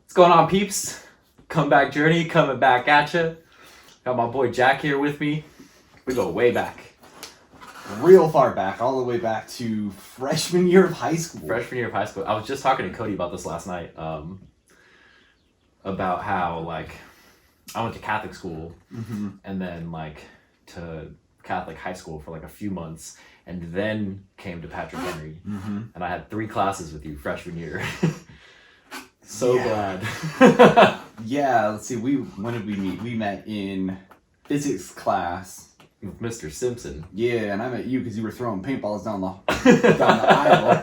What's going on, peeps? Comeback journey coming back at ya. Got my boy Jack here with me. We go way back. Real far back, all the way back to freshman year of high school. Freshman year of high school. I was just talking to Cody about this last night. About how like I went to Catholic school and then like to Catholic high school for like a few months, and then came to Patrick Henry, and I had 3 classes with you freshman year. Glad. Yeah, let's see. When did we meet? We met in physics class With Mr. Simpson. Yeah, and I met you because you were throwing paintballs down the aisle.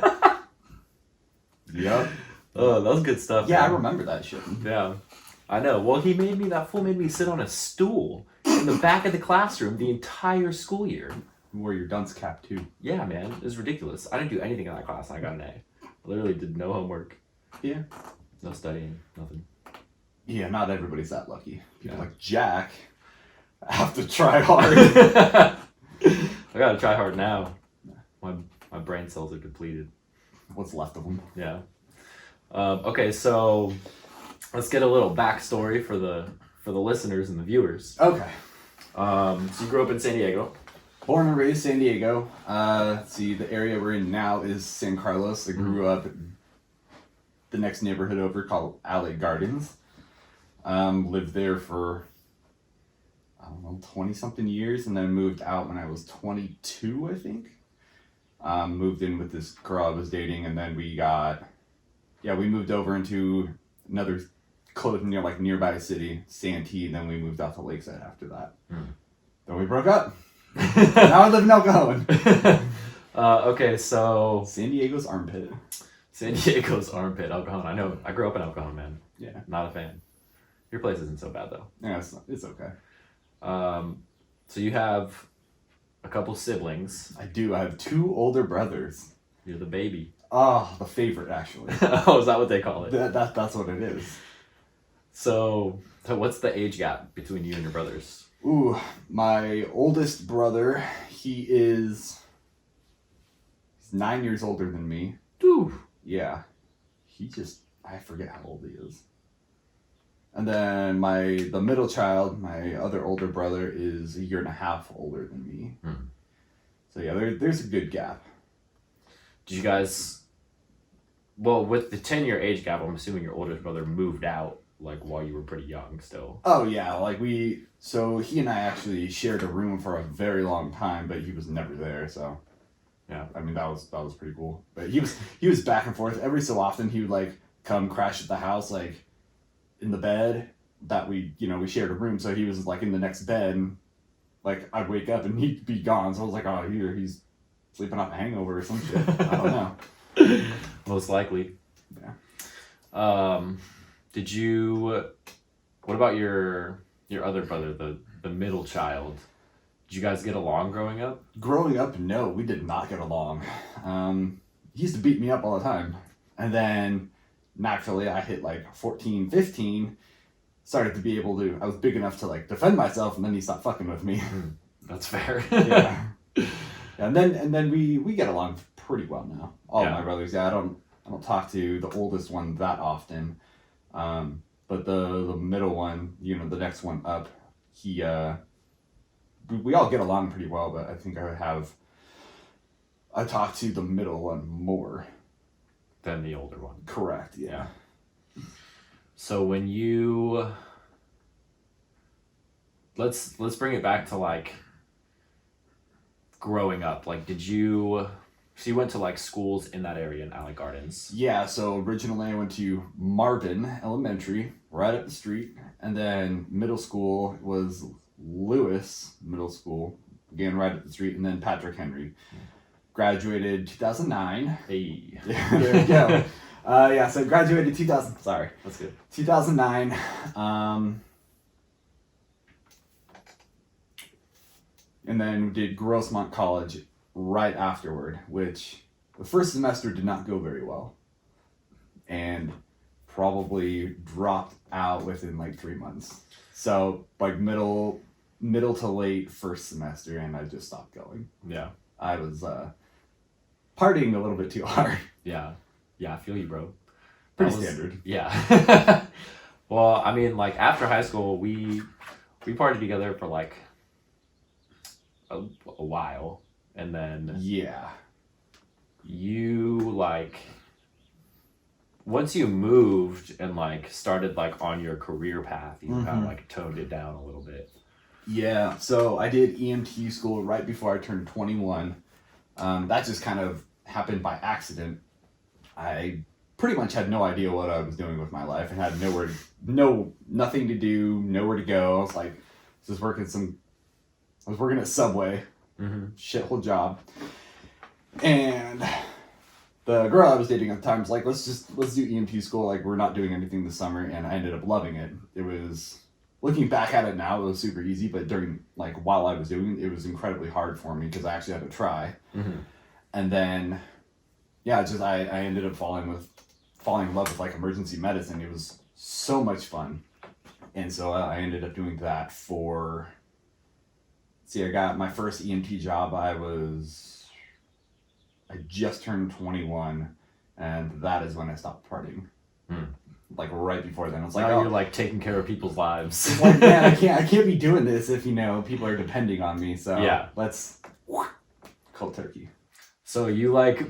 Yep. Oh, that was good stuff. Yeah, man. I remember that shit. Yeah, I know. Well, that fool made me sit on a stool in the back of the classroom the entire school year. You wore your dunce cap too. Yeah, man, it was ridiculous. I didn't do anything in that class, and I got an A. I literally did no homework. Yeah. No studying, nothing. Yeah, not everybody's that lucky. People like Jack have to try hard. I gotta try hard now. My brain cells are depleted. What's left of them? Yeah. Okay, so let's get a little backstory for the listeners and the viewers. Okay. So you grew up in San Diego. Born and raised San Diego. See, the area we're in now is San Carlos. I grew up the next neighborhood over called Alley Gardens. Lived there for, 20-something years, and then moved out when I was 22, I think. Moved in with this girl I was dating, and then we moved over into another nearby city, Santee, and then we moved out to Lakeside after that. Then we broke up. Now I live in El Cajon. Okay, so San Diego's armpit. San Diego's armpit, El Cajon. I know. I grew up in El Cajon, man. Yeah. Not a fan. Your place isn't so bad, though. Yeah, it's okay. So you have a couple siblings. I do. I have 2 older brothers. You're the baby. Oh, the favorite, actually. Oh, is that what they call it? That's what it is. So what's the age gap between you and your brothers? Ooh, my oldest brother, he's 9 years older than me. Ooh. Yeah. I forget how old he is. And then the middle child, my other older brother, is 1.5 years older than me. So yeah, there's a good gap. Did you guys... Well, with the 10-year age gap, I'm assuming your oldest brother moved out while you were pretty young still. Oh yeah, so he and I actually shared a room for a very long time, but he was never there, so yeah, I mean that was pretty cool. But he was back and forth every so often. He would come crash at the house in the bed that we shared a room, so he was in the next bed, and I'd wake up and he'd be gone. So I was like, oh, he's sleeping off a hangover or some shit. I don't know. Most likely. Yeah. What about your other brother, the middle child? Did you guys get along growing up? Growing up, no, we did not get along. He used to beat me up all the time. And then, naturally, I hit 14, 15, started to be able to, I was big enough to defend myself, and then he stopped fucking with me. That's fair. Yeah. And then we get along pretty well now. All of my brothers, I don't talk to the oldest one that often. But the middle one, the next one up, we all get along pretty well, but I think I talk to the middle one more Than the older one. Correct, yeah. So when you... Let's bring it back to growing up. Did you... So you went to schools in that area in Alley Gardens? Yeah, so originally I went to Marvin Elementary, right up the street, and then middle school was Lewis Middle School, again right up the street, and then Patrick Henry. Graduated 2009. Hey. There we go. So graduated 2000. Sorry, that's good. 2009. And then did Grossmont College right afterward, which the first semester did not go very well, and probably dropped out within 3 months. So middle to late first semester, and I just stopped going. Yeah. I was partying a little bit too hard. Yeah. Yeah, I feel you, bro. Pretty standard. Yeah. Well, I mean, like after high school, we partied together for like a while, and then Yeah. you like once you moved and like started like on your career path, you kind of like toned it down a little bit. Yeah. So I did EMT school right before I turned 21. That just kind of happened by accident. I pretty much had no idea what I was doing with my life and had nothing to do, nowhere to go. I was like, I was working at Subway, shithole job, and the girl I was dating at the time was like, let's do EMT school. Like, we're not doing anything this summer, and I ended up loving it. It was, looking back at it now, it was super easy, but while I was doing it, it was incredibly hard for me because I actually had to try. And then, yeah, I ended up falling in love with like emergency medicine. It was so much fun. And so I ended up doing that I got my first EMT job. I just turned 21, and that is when I stopped partying. Like right before then, I was like, now you're like taking care of people's lives. It's like, man, I can't be doing this if people are depending on me. So yeah, let's cold turkey. So you like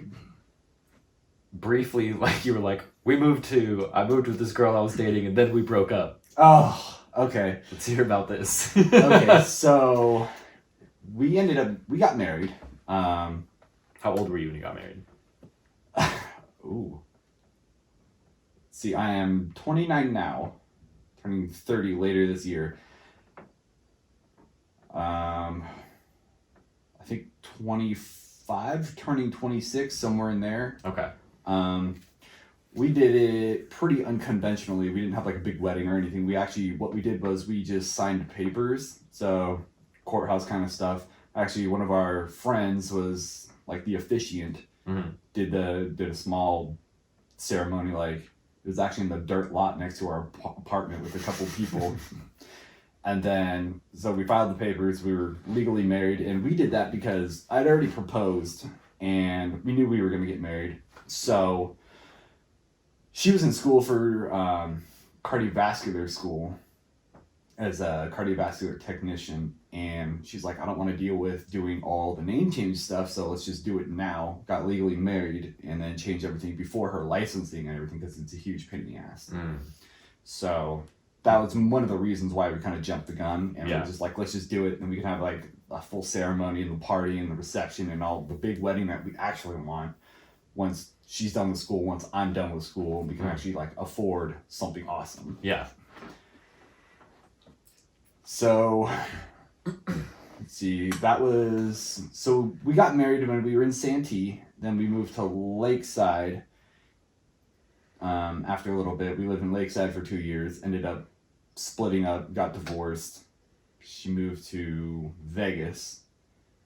briefly like you were like I moved with this girl I was dating, and then we broke up. Oh, okay. Let's hear about this. Okay, so we got married. How old were you when you got married? Ooh. See, I am 29 now, turning 30 later this year. I think 25, turning 26, somewhere in there. Okay. We did it pretty unconventionally. We didn't have like a big wedding or anything. What we did was we just signed papers. So courthouse kind of stuff. Actually, one of our friends was like the officiant. Did a small ceremony. Like, it was actually in the dirt lot next to our apartment with a couple people. And then, so we filed the papers. We were legally married, and we did that because I'd already proposed and we knew we were going to get married. So she was in school for cardiovascular school as a cardiovascular technician, and she's like, I don't want to deal with doing all the name change stuff, so let's just do it now. Got legally married and then changed everything before her licensing and everything because it's a huge pain in the ass. So that was one of the reasons why we kind of jumped the gun, and we were just like, let's just do it, and we can have like a full ceremony and the party and the reception and all the big wedding that we actually want. Once she's done with school, once I'm done with school, we can actually like afford something awesome. Yeah. So, let's see, so we got married when we were in Santee, then we moved to Lakeside. After a little bit, we lived in Lakeside for 2 years, ended up splitting up, got divorced. She moved to Vegas,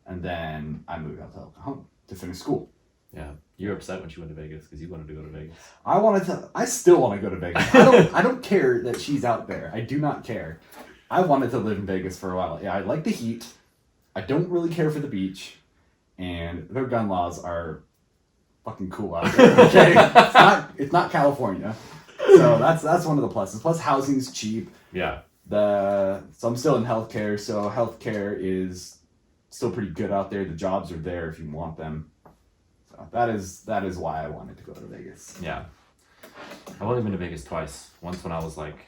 and then I moved out to Oklahoma to finish school. Yeah, you were upset when she went to Vegas because you wanted to go to Vegas. I still want to go to Vegas. I don't care that she's out there. I do not care. I wanted to live in Vegas for a while. Yeah, I like the heat. I don't really care for the beach, and their gun laws are fucking cool out there. Okay, it's not California, so that's one of the pluses. Plus, housing's cheap. Yeah. So I'm still in healthcare, so healthcare is still pretty good out there. The jobs are there if you want them. So that is why I wanted to go to Vegas. Yeah. I've only been to Vegas twice. Once when I was like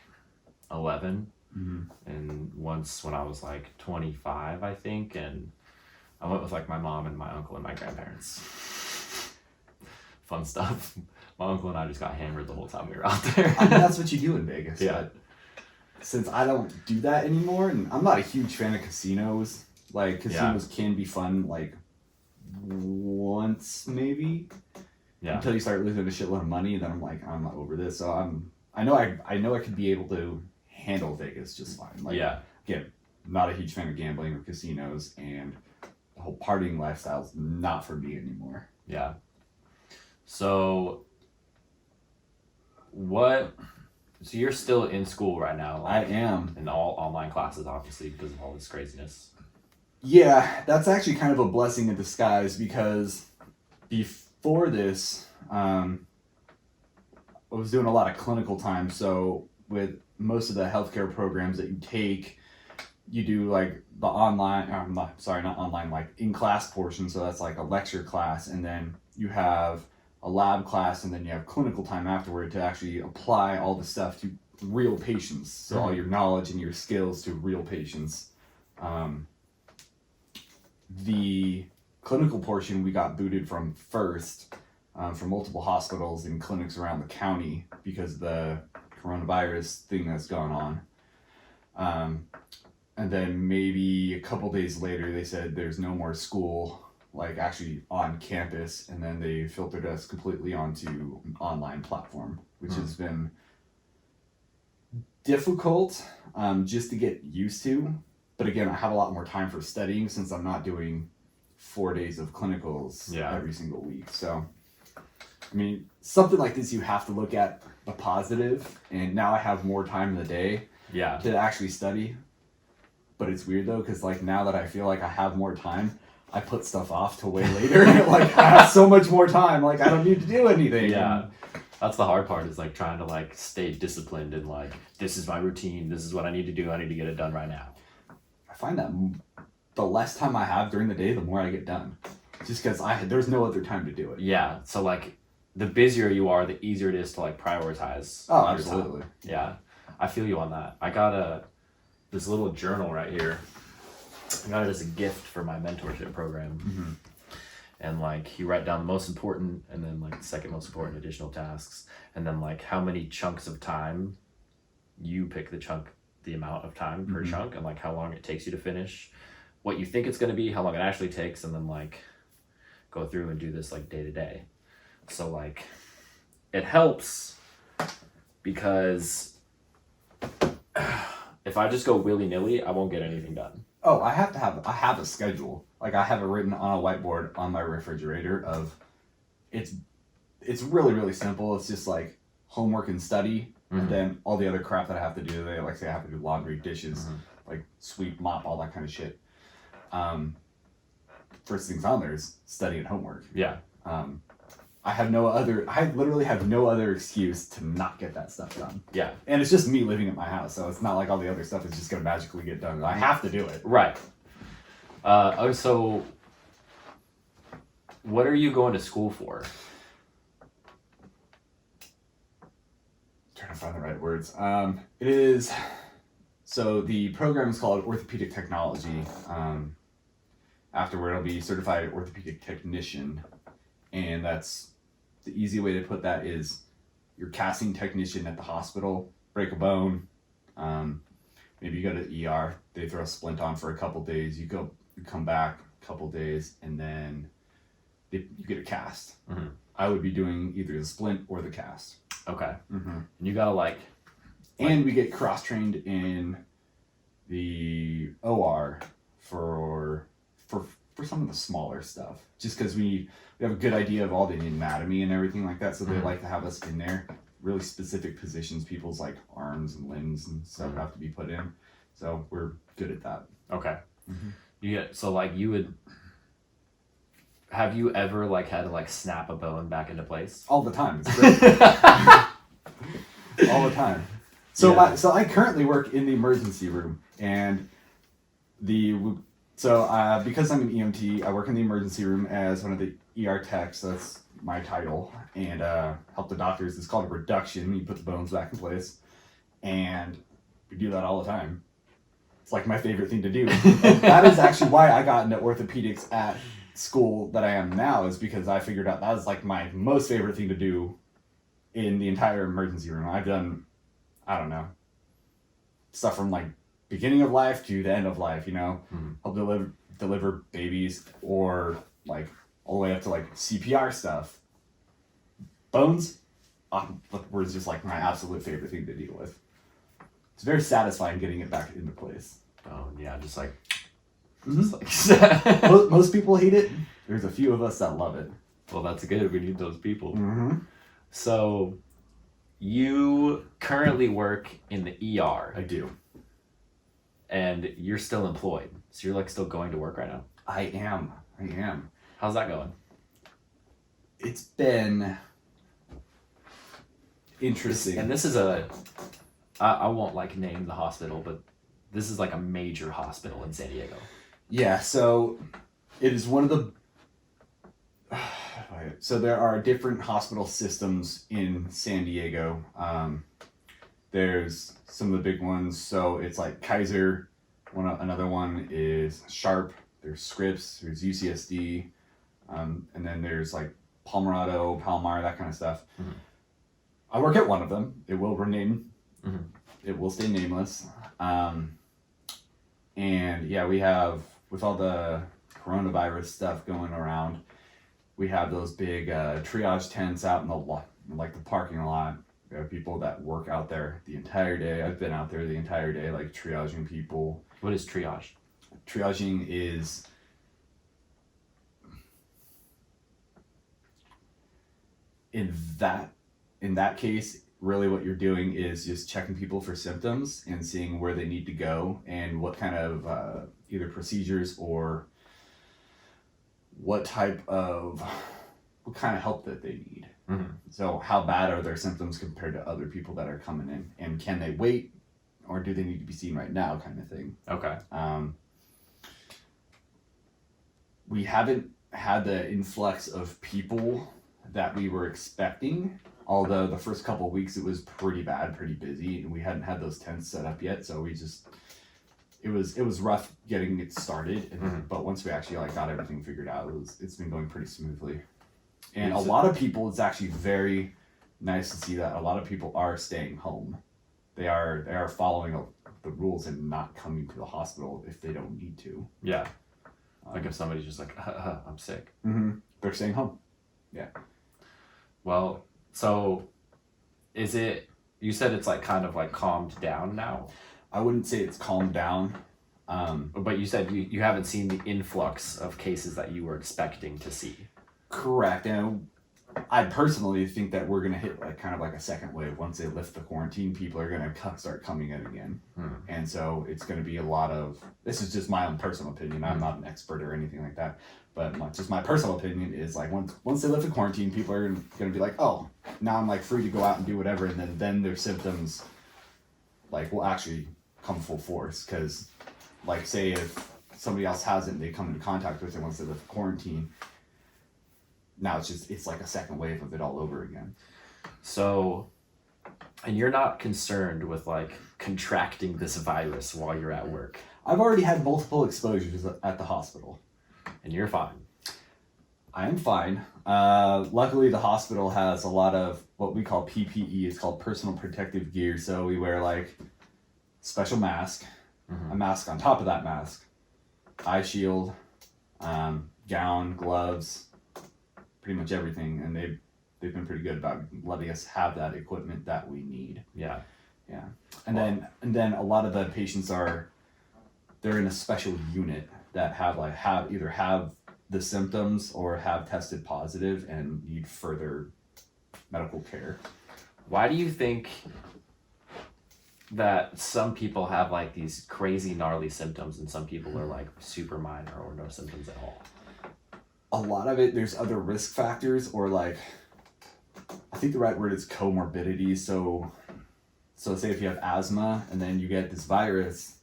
11, and once when I was like 25, I think. And I went with like my mom and my uncle and my grandparents. Fun stuff. My uncle and I just got hammered the whole time we were out there. I mean, that's what you do in Vegas. Yeah. But since I don't do that anymore, and I'm not a huge fan of casinos. Like, casinos can be fun, like, once maybe. Yeah. Until you start losing a shitload of money, then I'm like, I'm not over this. So I know I could be able to handle Vegas just fine. Like, again, not a huge fan of gambling or casinos, and the whole partying lifestyle is not for me anymore. Yeah. So you're still in school right now? I am. In all online classes, obviously, because of all this craziness. Yeah, that's actually kind of a blessing in disguise, because before this, I was doing a lot of clinical time. So with most of the healthcare programs that you take, you do like the online, not online, like in-class portion. So that's like a lecture class, and then you have a lab class, and then you have clinical time afterward to actually apply all the stuff to real patients. So all your knowledge and your skills to real patients. The clinical portion we got booted from first, from multiple hospitals and clinics around the county because of the coronavirus thing that's gone on. And then maybe a couple days later, they said there's no more school, like actually on campus, and then they filtered us completely onto an online platform, which has been difficult just to get used to. But again, I have a lot more time for studying since I'm not doing 4 days of clinicals every single week. So, I mean, something like this, you have to look at the positive, and now I have more time in the day to actually study. But it's weird though, because like now that I feel like I have more time, I put stuff off to way later. Like I have so much more time, like I don't need to do anything. Yeah. That's the hard part, is like trying to like stay disciplined and like, this is my routine, this is what I need to do, I need to get it done right now. I find that the less time I have during the day, the more I get done. Just because there's no other time to do it. Yeah, so like the busier you are, the easier it is to like prioritize. Oh, absolutely. Yeah, I feel you on that. I got this little journal right here. I got it as a gift for my mentorship program. And like you write down the most important and then like the second most important additional tasks, and then like how many chunks of time you pick the amount of time per chunk, and like how long it takes you to finish, what you think it's going to be, how long it actually takes, and then like go through and do this like day to day. So like it helps because if I just go willy-nilly, I won't get anything done. Oh, I have a schedule. Like I have it written on a whiteboard on my refrigerator of it's really, really simple. It's just like homework and study, and then all the other crap that I have to do today. Like say I have to do laundry, dishes, like sweep, mop, all that kind of shit. First things on there is study and homework. Yeah. I literally have no other excuse to not get that stuff done. Yeah. And it's just me living at my house, so it's not like all the other stuff is just gonna magically get done. I have to do it. Right. So what are you going to school for? Trying to find the right words. It is, so the program is called Orthopedic Technology. Afterward, I'll be certified orthopedic technician, and that's the easy way to put that is you're casting technician at the hospital, break a bone, maybe you go to ER, they throw a splint on for a couple days, you come back a couple days, and then you get a cast. I would be doing either the splint or the cast. Okay. And you gotta like and we get cross-trained in the OR for some of the smaller stuff, just because we have a good idea of all the anatomy and everything like that, so they like to have us in there. Really specific positions, people's like arms and limbs and stuff have to be put in, so we're good at that. Okay. So like have you ever like had to like snap a bone back into place? All the time. It's great. All the time. So I currently work in the emergency room, and because I'm an EMT, I work in the emergency room as one of the ER techs. That's my title, and help the doctors. It's called a reduction. You put the bones back in place, and we do that all the time. It's like my favorite thing to do. And that is actually why I got into orthopedics at school that I am now, is because I figured out that was like my most favorite thing to do in the entire emergency room. I've done, I don't know, stuff from like beginning of life to the end of life, help deliver babies, or like all the way up to like CPR stuff. Bones was just like my absolute favorite thing to deal with. It's very satisfying getting it back into place. Oh yeah, just like most people hate it. There's a few of us that love it. Well, that's good. We need those people. So you currently work in the ER. I do. And you're still employed. So you're like still going to work right now? I am. How's that going? It's been interesting. And this is I won't like name the hospital, but this is like a major hospital in San Diego. Yeah, so it is one of the. So there are different hospital systems in San Diego. There's some of the big ones. So it's like Kaiser. Another one is Sharp. There's Scripps. There's UCSD. And then there's like Palomar, that kind of stuff. Mm-hmm. I work at one of them. It will rename. Mm-hmm. It will stay nameless. And yeah, we have, with all the coronavirus stuff going around, we have those big triage tents out in the parking lot. We have people that work out there the entire day. I've been out there the entire day, like triaging people. What is triage? Triaging is in that case, really what you're doing is just checking people for symptoms and seeing where they need to go and what kind of either procedures or what kind of help that they need. Mm-hmm. So how bad are their symptoms compared to other people that are coming in, and can they wait, or do they need to be seen right now, kind of thing. Okay. We haven't had the influx of people that we were expecting, although the first couple of weeks it was pretty bad, pretty busy, and we hadn't had those tents set up yet, so it was rough getting it started, but once we actually got everything figured out, it's been going pretty smoothly. And a lot of people, it's actually very nice to see that a lot of people are staying home. They are following the rules and not coming to the hospital if they don't need to. Yeah. Like if somebody's just like, I'm sick. Mm-hmm. They're staying home. Yeah. Well, so you said it's kind of calmed down now? I wouldn't say it's calmed down. But you said you haven't seen the influx of cases that you were expecting to see. Correct. And I personally think that we're going to hit kind of a second wave. Once they lift the quarantine, people are going to start coming in again. And so it's going to be a lot of, this is just my own personal opinion. I'm not an expert or anything like that. But just my personal opinion is once they lift the quarantine, people are going to be like, oh, now I'm free to go out and do whatever. And then their symptoms will actually come full force. Because say if somebody else has it and they come into contact with it once they lift quarantine, now it's like a second wave of it all over again. So, and you're not concerned with contracting this virus while you're at work? I've already had multiple exposures at the hospital. And you're fine? I am fine. Luckily the hospital has a lot of what we call PPE. It's called personal protective gear. So we wear special mask, a mask on top of that mask, eye shield, gown, gloves, pretty much everything, and they've been pretty good about letting us have that equipment that we need. Yeah. And then a lot of the patients they're in a special unit that have either have the symptoms or have tested positive and need further medical care. Why do you think that some people have these crazy gnarly symptoms and some people are super minor or no symptoms at all? A lot of it, there's other risk factors, or I think the right word is comorbidity. So say if you have asthma and then you get this virus,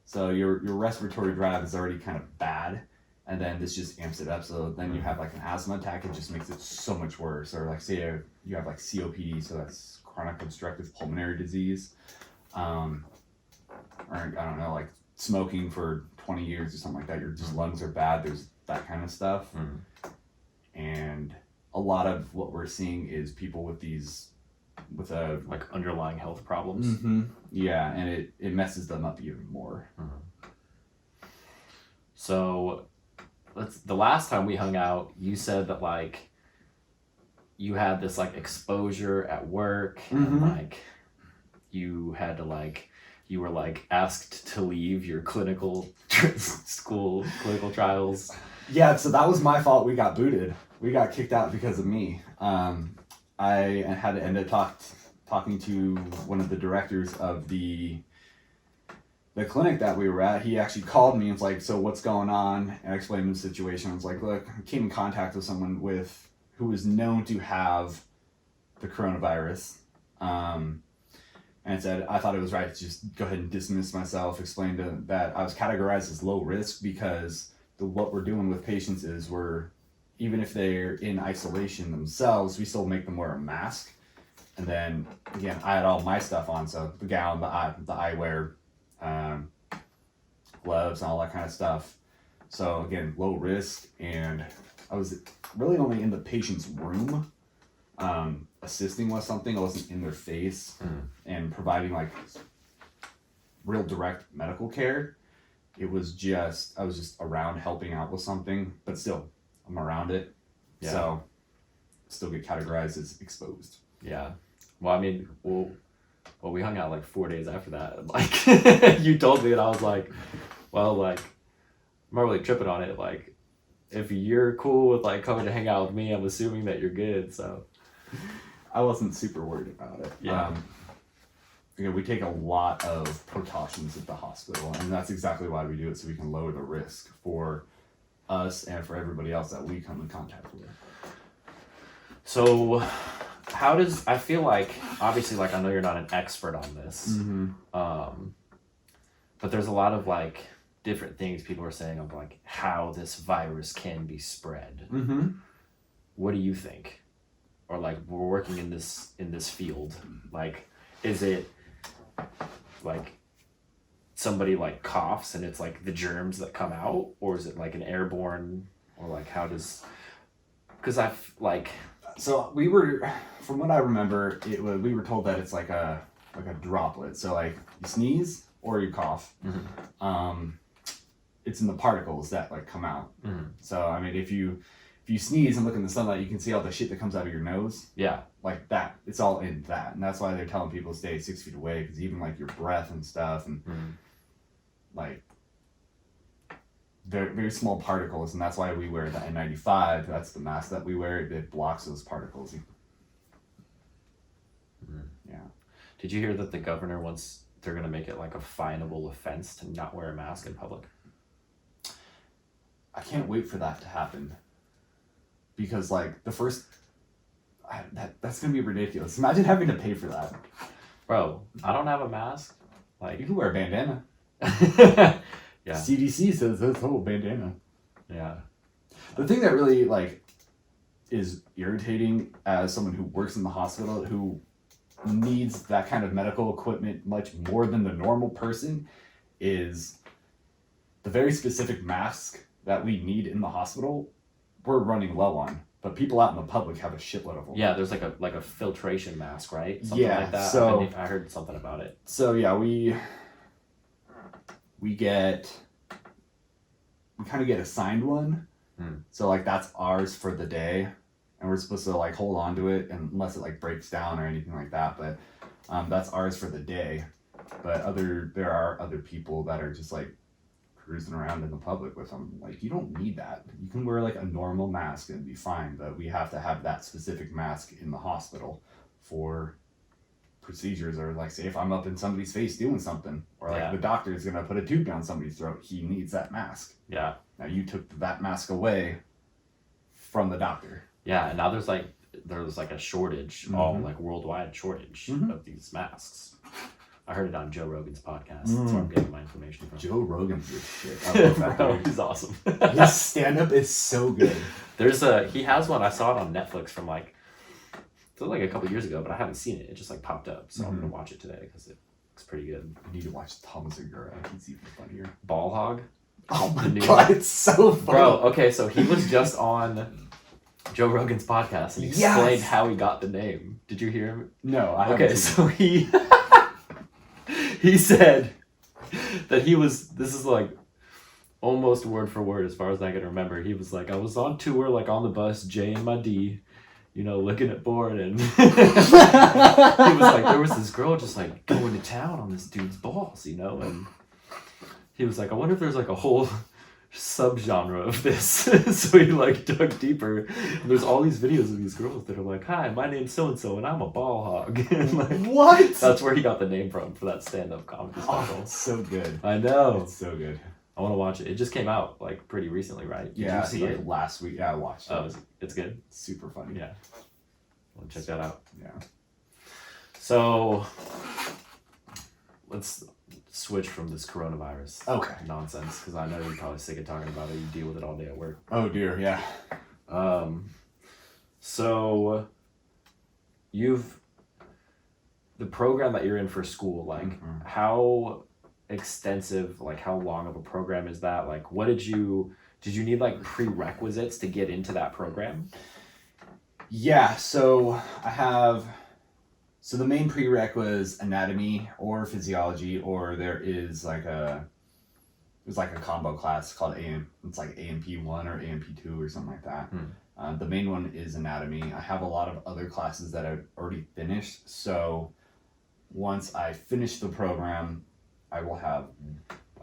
so your respiratory drive is already kind of bad, and then this just amps it up. So then you have an asthma attack, it just makes it so much worse. Or say you have COPD, so that's chronic obstructive pulmonary disease, or I don't know, smoking for 20 years or something like that. Your lungs are bad. There's that kind of stuff. And a lot of what we're seeing is people with underlying health problems. Yeah, and it messes them up even more. So the last time we hung out, you said that you had this exposure at work, and you had to you were asked to leave your clinical trials. Yeah, so that was my fault. We got booted. We got kicked out because of me. I had to end up talking to one of the directors of the clinic that we were at. He actually called me and was like, so what's going on? And I explained the situation. I was like, look, I came in contact with someone who was known to have the coronavirus. and said I thought it was right to just go ahead and dismiss myself, explain to that I was categorized as low risk because what we're doing with patients is even if they're in isolation themselves, we still make them wear a mask. And then again, I had all my stuff on, so the gown, the eyewear, gloves, and all that kind of stuff. So again, low risk, and I was really only in the patient's room, assisting with something. I wasn't in their face and providing like real direct medical care. I was just around helping out with something, but still, I'm around it. Yeah. So still get categorized as exposed. Yeah. Well, I mean, we hung out like 4 days after that. And, like, you told me, and I was like, well, like, I'm not really tripping on it. Like, if you're cool with like coming to hang out with me, I'm assuming that you're good. So I wasn't super worried about it. Yeah. We take a lot of precautions at the hospital, and that's exactly why we do it, so we can lower the risk for us and for everybody else that we come in contact with. So I feel like, obviously, like, I know you're not an expert on this, but there's a lot of like different things people are saying of like how this virus can be spread. What do you think? Or like, we're working in this field, like, is it like somebody like coughs and it's like the germs that come out, or is it like an airborne, or like how does, because I've like, so we were, from what I remember, we were told that it's like a droplet. So like you sneeze or you cough, it's in the particles that like come out. So I mean, if you sneeze and look in the sunlight, you can see all the shit that comes out of your nose. Yeah. Like that. It's all in that. And that's why they're telling people to stay 6 feet away, because even like your breath and stuff, and like very, very small particles. And that's why we wear the N95. That's the mask that we wear. It blocks those particles. Yeah. Did you hear that the governor wants, they're going to make it like a finable offense to not wear a mask in public? I can't wait for that to happen. Because like the first, that's gonna be ridiculous. Imagine having to pay for that. Bro, I don't have a mask. Like, you can wear a bandana. Yeah. CDC says that's whole bandana. Yeah. The thing that really like is irritating as someone who works in the hospital, who needs that kind of medical equipment much more than the normal person, is the very specific mask that we need in the hospital. We're running low on, but people out in the public have a shitload of them. Yeah, there's like a filtration mask, right? Something like that. So I heard something about it. So yeah, we kind of get assigned one. So like that's ours for the day, and we're supposed to like hold on to it unless it like breaks down or anything like that. But that's ours for the day. But there are other people that are just like cruising around in the public with them. Like, you don't need that. You can wear like a normal mask and be fine, but we have to have that specific mask in the hospital for procedures, or like say if I'm up in somebody's face doing something, or like the doctor is gonna put a tube down somebody's throat, he needs that mask. Yeah. Now you took that mask away from the doctor. Yeah, and now there's like a shortage, all like worldwide shortage of these masks. I heard it on Joe Rogan's podcast. That's where I'm getting my information from. Joe Rogan's good shit. I love that Bro, he's awesome. His stand-up is so good. He has one, I saw it on Netflix from like a couple years ago, but I haven't seen it. It just like popped up, so I'm gonna watch it today because it looks pretty good. You need to watch Thomas Segura. He's even funnier. Ball Hog. Oh my god, it's so funny. Bro, okay, so he was just on Joe Rogan's podcast and he explained how he got the name. Did you hear him? No, I haven't. Okay, so he said that this is like almost word for word as far as I can remember. He was like, I was on tour, like on the bus, J and my D, looking at porn, and he was like, there was this girl just like going to town on this dude's balls, and he was like, I wonder if there's like a whole subgenre of this. So he like dug deeper, and there's all these videos of these girls that are like, hi, my name's so-and-so and I'm a ball hog. And like, what? That's where he got the name from, for that stand-up comedy special. It's so good. I know. It's so good. I want to watch it. It just came out like pretty recently, right? Did you see it last week? Yeah, I watched it. Oh, it's good. It's super funny. Yeah, I'll check that out. Yeah. So let's switch from this coronavirus nonsense, because I know you're probably sick of talking about it. You deal with it all day at work. Oh dear, yeah. So the program that you're in for school, like how extensive, like how long of a program is that? Like what did you need like prerequisites to get into that program? Yeah, so the main prereq was anatomy or physiology, or there is like a combo class called it's like AMP1 or AMP2 or something like that. The main one is anatomy. I have a lot of other classes that I've already finished, so once I finish the program, I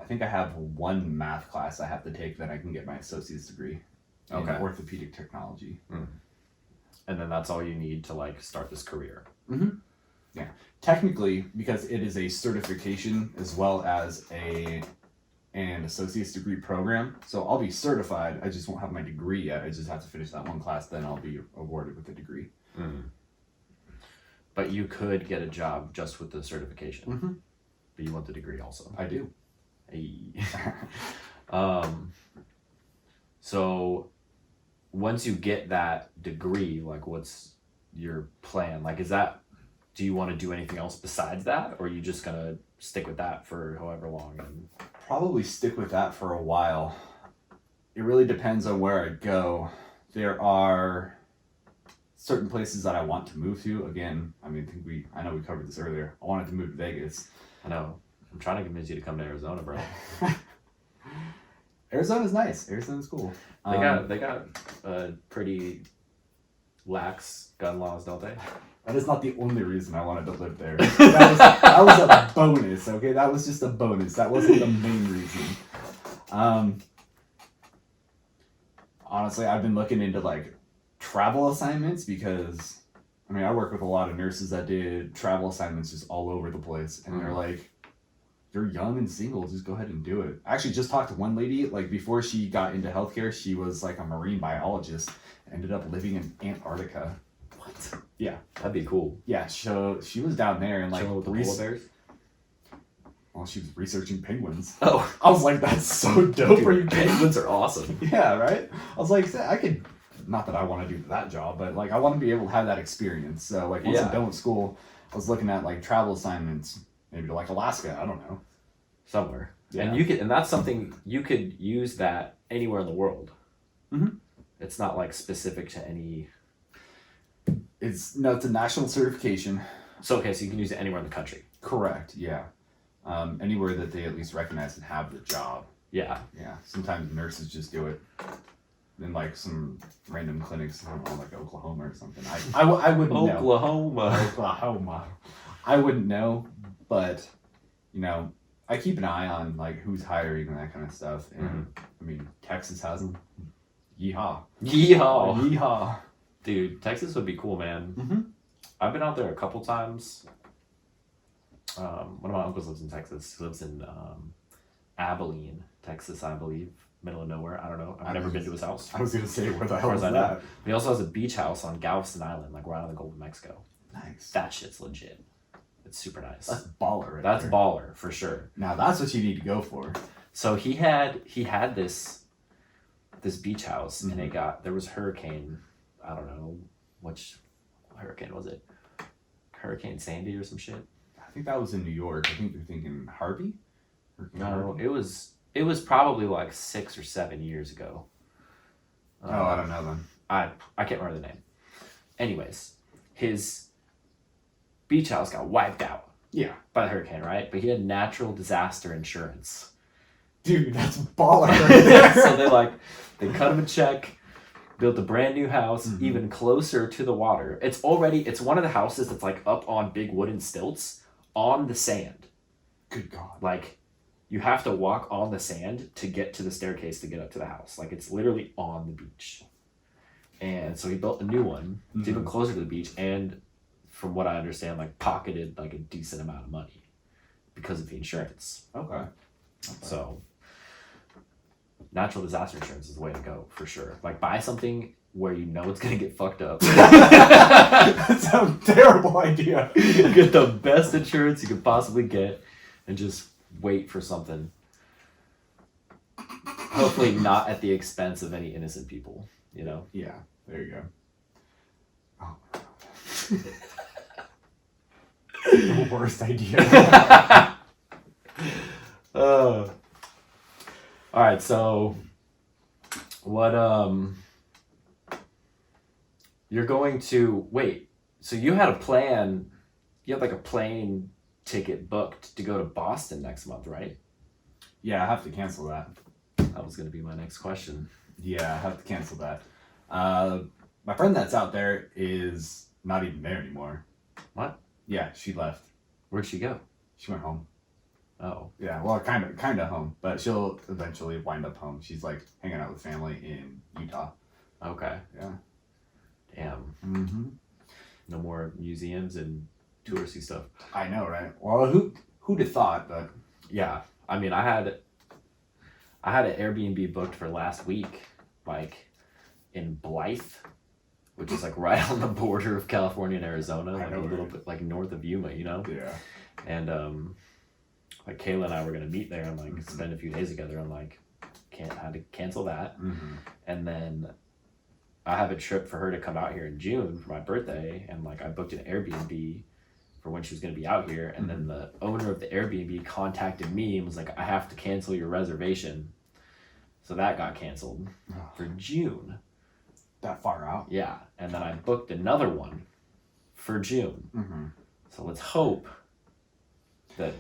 think I have one math class I have to take, then I can get my associate's degree in Orthopedic Technology. And then that's all you need to like start this career. Yeah, technically, because it is a certification as well as an associate's degree program, so I'll be certified. I just won't have my degree yet. I just have to finish that one class, then I'll be awarded with a degree. But you could get a job just with the certification. But you want the degree also. I do. Hey. So once you get that degree, like what's your plan? Like do you want to do anything else besides that, or are you just gonna stick with that for however long? Probably stick with that for a while. It really depends on where I go. There are certain places that I want to move to. Again, I know we covered this earlier. I wanted to move to Vegas. I know. I'm trying to convince you to come to Arizona, bro. Arizona's nice. Arizona's cool. They got pretty lax gun laws, don't they? That is not the only reason I wanted to live there. That was a bonus, okay? That was just a bonus. That wasn't the main reason. Honestly, I've been looking into like travel assignments because, I work with a lot of nurses that did travel assignments just all over the place. And they're like, you're young and single, just go ahead and do it. I actually just talked to one lady, like before she got into healthcare, she was like a marine biologist, ended up living in Antarctica. What? Yeah. That'd be cool. Yeah, so she was down there and like with the polar bears? Well, she was researching penguins. Oh. I was like, that's so dope. Dude, penguins are awesome. Yeah, right? I was like, I could, not that I want to do that job, but like I want to be able to have that experience. So like once I'm done with school, I was looking at like travel assignments, maybe to like Alaska, I don't know. Somewhere. Yeah. And that's something you could use that anywhere in the world. Mm-hmm. It's not like specific to any. It's a national certification. So so you can use it anywhere in the country. Correct. Yeah. Anywhere that they at least recognize and have the job. Yeah. Yeah. Sometimes nurses just do it in like some random clinics, I don't know, like Oklahoma or something. I wouldn't know. Oklahoma. I wouldn't know, but I keep an eye on like who's hiring and that kind of stuff. And Texas has them. Yeehaw. Yeehaw. Dude, Texas would be cool, man. I've been out there a couple times. One of my uncles lives in Texas. He lives in Abilene, Texas, I believe. Middle of nowhere. I don't know. I've never been to his house. I was going to say, where the hell is that? But he also has a beach house on Galveston Island, like right on the Gulf of Mexico. Nice. That shit's legit. It's super nice. That's baller right That's there. Baller, for sure. Now that's what you need to go for. So he had this beach house, and there was hurricane, I don't know, which hurricane was it? Hurricane Sandy or some shit? I think that was in New York. I think you're thinking Harvey? No, it was probably like 6 or 7 years ago. I don't know then. I can't remember the name. Anyways, his beach house got wiped out. Yeah. By the hurricane, right? But he had natural disaster insurance. Dude, that's baller right there. So they cut him a check, built a brand new house, even closer to the water. It's one of the houses that's like up on big wooden stilts on the sand. Good God. Like, you have to walk on the sand to get to the staircase to get up to the house. Like, it's literally on the beach. And so he built a new one. It's even closer to the beach, and from what I understand, like pocketed like a decent amount of money because of the insurance. Okay. So natural disaster insurance is the way to go for sure. Like, buy something where you know it's gonna get fucked up. That's a terrible idea. Get the best insurance you could possibly get, and just wait for something. Hopefully not at the expense of any innocent people, you know? Yeah, there you go. Oh my god. The worst idea. All right, so what you're going to wait. So you had a plan, you had like a plane ticket booked to go to Boston next month, right? Yeah, I have to cancel that. That was going to be my next question. Yeah, I have to cancel that. My friend that's out there is not even there anymore. What? Yeah, she left. Where'd she go? She went home. Oh. Yeah, well, kind of home, but she'll eventually wind up home. She's like hanging out with family in Utah. Okay. Yeah. Damn. Mm-hmm. No more museums and touristy stuff. I know, right? Well, who'd have thought? But yeah, I mean, I had an Airbnb booked for last week, like in Blythe, which is like right on the border of California and Arizona, like a little bit like north of Yuma, you know? Yeah. And like Kayla and I were gonna meet there and like spend a few days together, and like had to cancel that. Mm-hmm. And then I have a trip for her to come out here in June for my birthday, and like I booked an Airbnb for when she was going to be out here, and then the owner of the Airbnb contacted me and was like, I have to cancel your reservation. So that got canceled for June. That far out? Yeah. And then I booked another one for June. Mm-hmm. So let's hope that,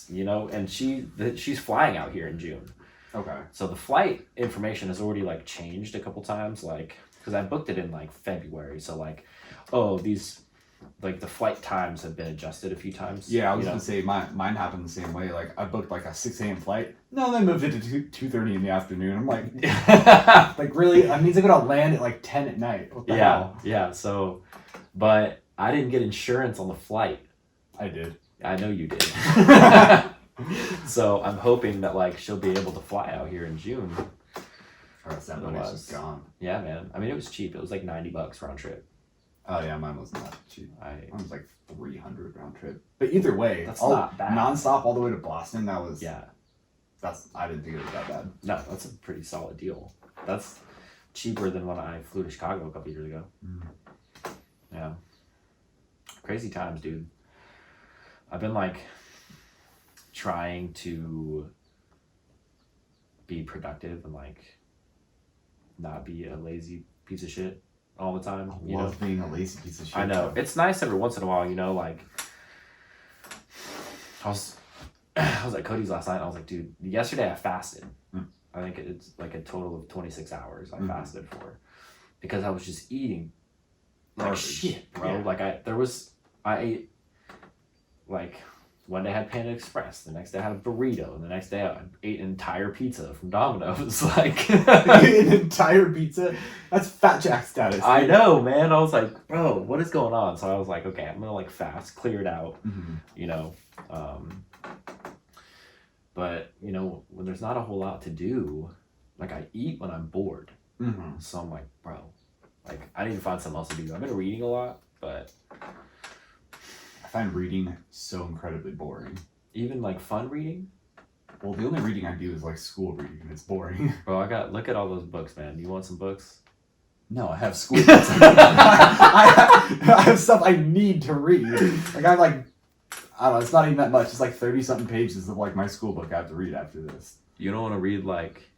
you know, and she's flying out here in June. Okay. So the flight information has already like changed a couple times, like, because I booked it in like February. So like, oh, these, like the flight times have been adjusted a few times. Yeah, I was gonna say mine happened the same way. Like I booked like a 6 a.m. flight. No, they moved it to 2:30 in the afternoon. I'm like, like really? That means I'm gonna land at like 10 at night. What the hell? Yeah. So, but I didn't get insurance on the flight. I did. I know you did. So I'm hoping that like she'll be able to fly out here in June. Or else that money's just gone. Yeah, man. I mean, it was cheap. It was like $90 round trip. Oh yeah, mine wasn't that cheap. Mine was like 300 round trip. But either way, that's not bad. Nonstop all the way to Boston. That was I didn't think it was that bad. No, that's a pretty solid deal. That's cheaper than when I flew to Chicago a couple years ago. Yeah. Crazy times, dude. I've been like trying to be productive and like not be a lazy piece of shit all the time. I love being a lazy piece of shit. I know. It's nice every once in a while, you know, like I was at Cody's last night and I was like, dude, yesterday I fasted. I think it's like a total of 26 hours I fasted for, because I was just eating like shit, bro. Yeah. Like I ate like one day I had Panda Express, the next day I had a burrito, and the next day I ate an entire pizza from Domino's. Like an entire pizza? That's Fat Jack status. Dude. I know, man. I was like, bro, what is going on? So I was like, okay, I'm gonna like fast, clear it out, you know. But you know, when there's not a whole lot to do, like I eat when I'm bored. So I'm like, bro, like I need to find something else to do. I've been reading a lot, but I find reading so incredibly boring. Even like fun reading? Well, the only reading I do is like school reading, and it's boring. Bro, look at all those books, man. You want some books? No, I have school books. I have stuff I need to read. Like I'm like, I don't know, it's not even that much. It's like 30 something pages of like my school book I have to read after this. You don't want to read like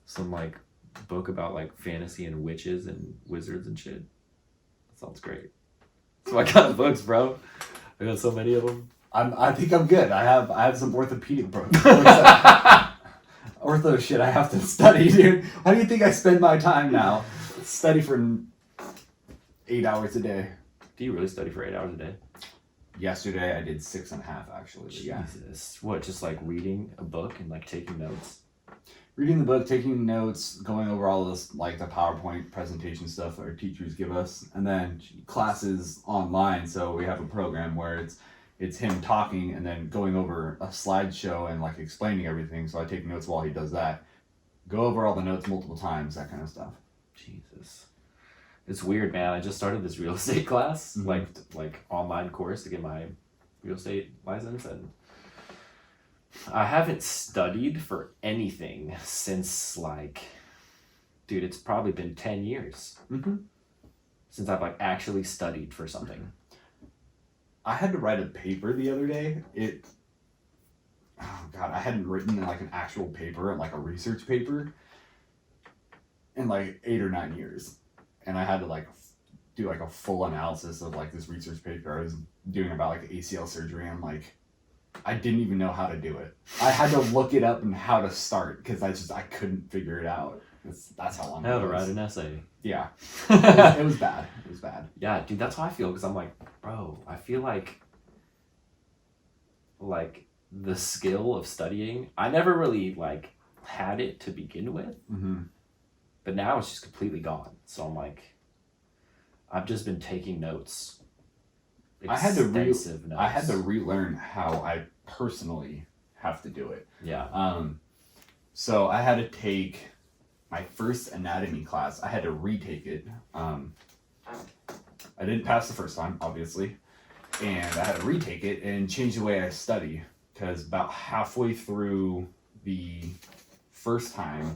some like book about like fantasy and witches and wizards and shit? That sounds great. That's my kind of books, bro. I got so many of them. I think I'm good. I have some orthopedic books. Ortho shit I have to study, dude. How do you think I spend my time now? Study for 8 hours a day. Do you really study for 8 hours a day? Yesterday I did 6.5 actually. Jesus. Yeah. What, just like reading a book and like taking notes? Reading the book, taking notes, going over all this, like the PowerPoint presentation stuff that our teachers give us, and then classes online. So we have a program where it's him talking and then going over a slideshow and like explaining everything. So I take notes while he does that. Go over all the notes multiple times, that kind of stuff. Jesus. It's weird, man. I just started this real estate class, like online course to get my real estate license, and I haven't studied for anything since like, dude, it's probably been 10 years since I've like actually studied for something. I had to write a paper the other day. Oh God, I hadn't written like an actual paper, like a research paper, in like 8 or 9 years, and I had to like do like a full analysis of like this research paper I was doing about like ACL surgery. And like, I didn't even know how to do it. I had to look it up and how to start because I couldn't figure it out. That's how long. I had to write an essay. Yeah, it was bad. It was bad. Yeah, dude, that's how I feel because I'm like, bro, I feel like the skill of studying, I never really like had it to begin with, but now it's just completely gone. So I'm like, I've just been taking notes. I had to notes. relearn how I personally have to do it. Yeah. So I had to take my first anatomy class. I had to retake it. I didn't pass the first time, obviously, and I had to retake it and change the way I study. Because about halfway through the first time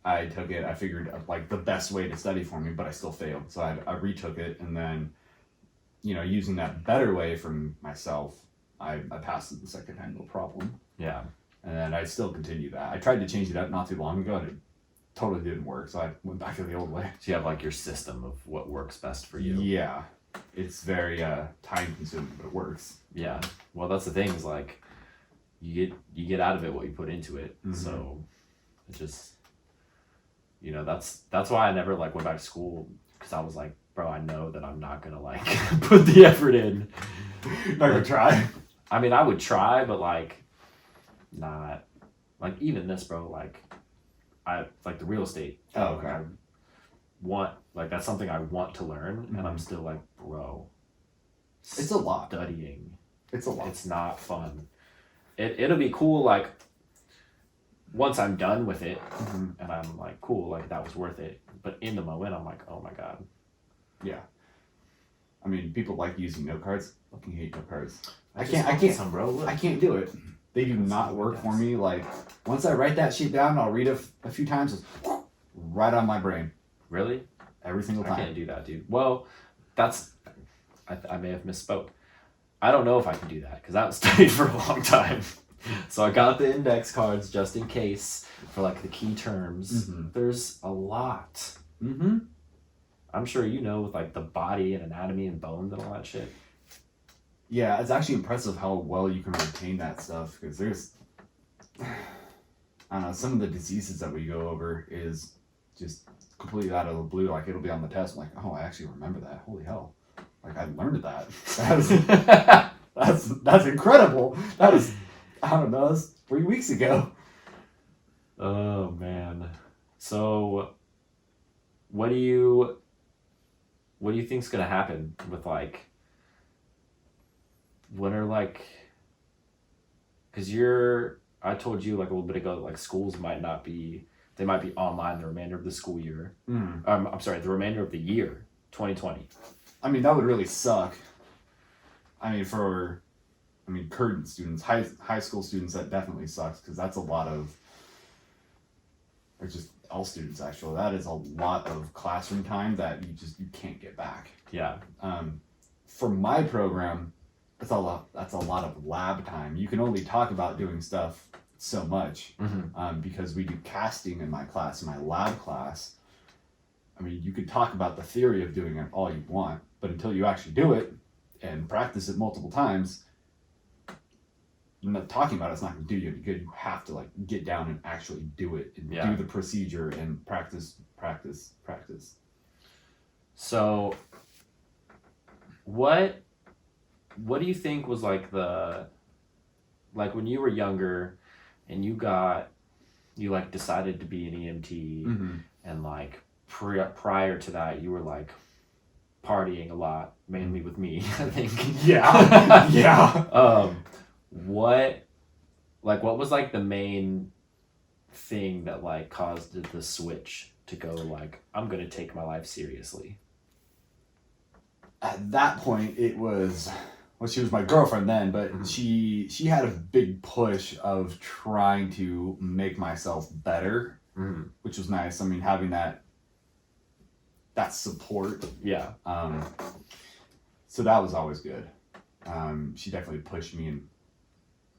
I took it, I figured like the best way to study for me, but I still failed. So I retook it, and then, using that better way from myself, I passed it the second time, no problem. Yeah. And then I still continued that. I tried to change it up not too long ago, and it totally didn't work. So I went back to the old way. So you have like your system of what works best for you. Yeah. It's very time consuming, but it works. Yeah. Well, that's the thing is like, you get out of it what you put into it. So it just, that's why I never like went back to school, because I was like, bro, I know that I'm not gonna like put the effort in. Not gonna try. I mean, I would try, but like not like even this, bro, like I like the real estate. Oh, okay. I want like that's something I want to learn, and I'm still like, bro, it's a lot. Studying. It's a lot. It's not fun. It'll be cool like once I'm done with it, and I'm like, cool, like that was worth it. But in the moment, I'm like, oh my god. Yeah. I mean, people like using note cards. Fucking hate note cards. I can't, bro. I can't do it. They do not work for me. Like, once I write that shit down, I'll read it a few times. It's right on my brain. Really? Every single time. I can't do that, dude. Well, I may have misspoke. I don't know if I can do that because I haven't studied for a long time. So I got the index cards just in case for like the key terms. There's a lot. I'm sure with like the body and anatomy and bones and all that shit. Yeah, it's actually impressive how well you can retain that stuff, because there's, I don't know, some of the diseases that we go over is just completely out of the blue. Like, it'll be on the test. I'm like, oh, I actually remember that. Holy hell. Like, I learned that. That's incredible. That is, I don't know, that's 3 weeks ago. Oh, man. So, what do you think's gonna happen with like, when are like, because I told you like a little bit ago that like schools might be online the remainder of the school year. I'm sorry, the remainder of the year 2020. I mean, that would really suck. I mean, current students, high school students, that definitely sucks, because that's a lot of, or just all students actually, that is a lot of classroom time that you can't get back. Yeah. For my program, that's a lot of lab time. You can only talk about doing stuff so much, because we do casting in my class, in my lab class. I mean, you could talk about the theory of doing it all you want, but until you actually do it and practice it multiple times, talking about it's not going to do you any good. You have to like get down and actually do it and do the procedure and practice. So, what do you think was like when you were younger and you like decided to be an EMT, and like prior to that you were like partying a lot, mainly with me, I think. Yeah. Yeah. What was like the main thing that like caused the switch to go like, I'm gonna take my life seriously? At that point, it was well, she was my girlfriend then, but Mhm. she had a big push of trying to make myself better, which was nice. I mean, having that support. Yeah. So that was always good. She definitely pushed me, and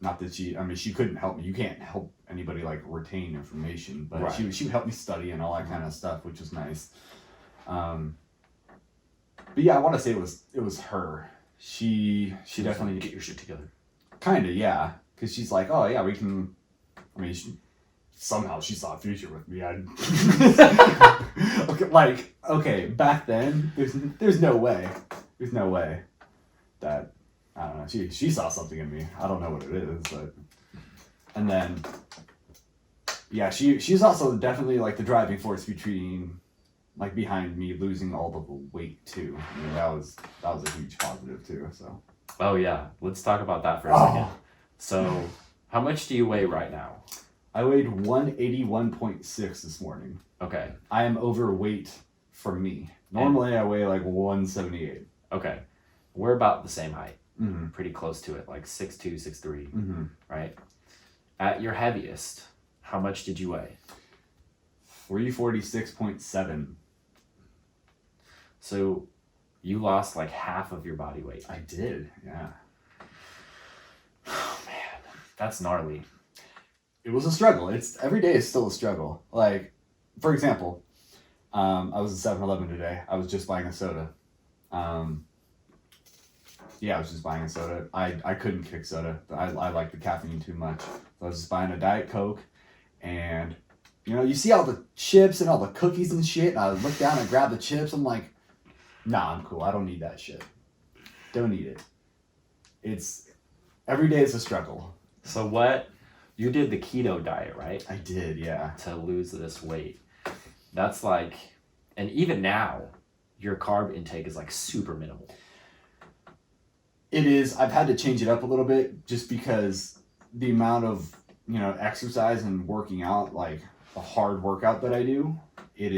not that she couldn't help me. You can't help anybody like retain information, but Right. she would help me study and all that kind of stuff, which was nice. But yeah, I want to say it was her. She definitely get your shit together. Kind of, yeah, because she's like, oh yeah, we can. I mean, somehow she saw a future with me. Okay, back then, there's no way that, I don't know, she saw something in me. I don't know what it is, but, and then, yeah, she's also definitely like the driving force behind me losing all of the weight too. I mean, that was a huge positive too. So. Oh yeah, let's talk about that for a second. So, how much do you weigh right now? I weighed 181.6 this morning. Okay. I am overweight for me. Normally I weigh like 178. Okay. We're about the same height. Mm-hmm. Pretty close to it, like 6'2", 6'3", Mm-hmm. right? At your heaviest, how much did you weigh? 346.7. So, you lost like half of your body weight. I did, yeah. Oh man, that's gnarly. It was a struggle. Every day is still a struggle. Like, for example, I was at 7-Eleven today. I was just buying a soda. Yeah, I was just buying a soda. I couldn't kick soda. I like the caffeine too much. So I was just buying a Diet Coke, and you see all the chips and all the cookies and shit. And I look down and grab the chips. I'm like, nah, I'm cool. I don't need that shit. Don't need it. Every day is a struggle. So you did the keto diet, right? I did, yeah. To lose this weight. That's like, and even now, your carb intake is like super minimal. It is. I've had to change it up a little bit just because the amount of, exercise and working out, like the hard workout that I do, it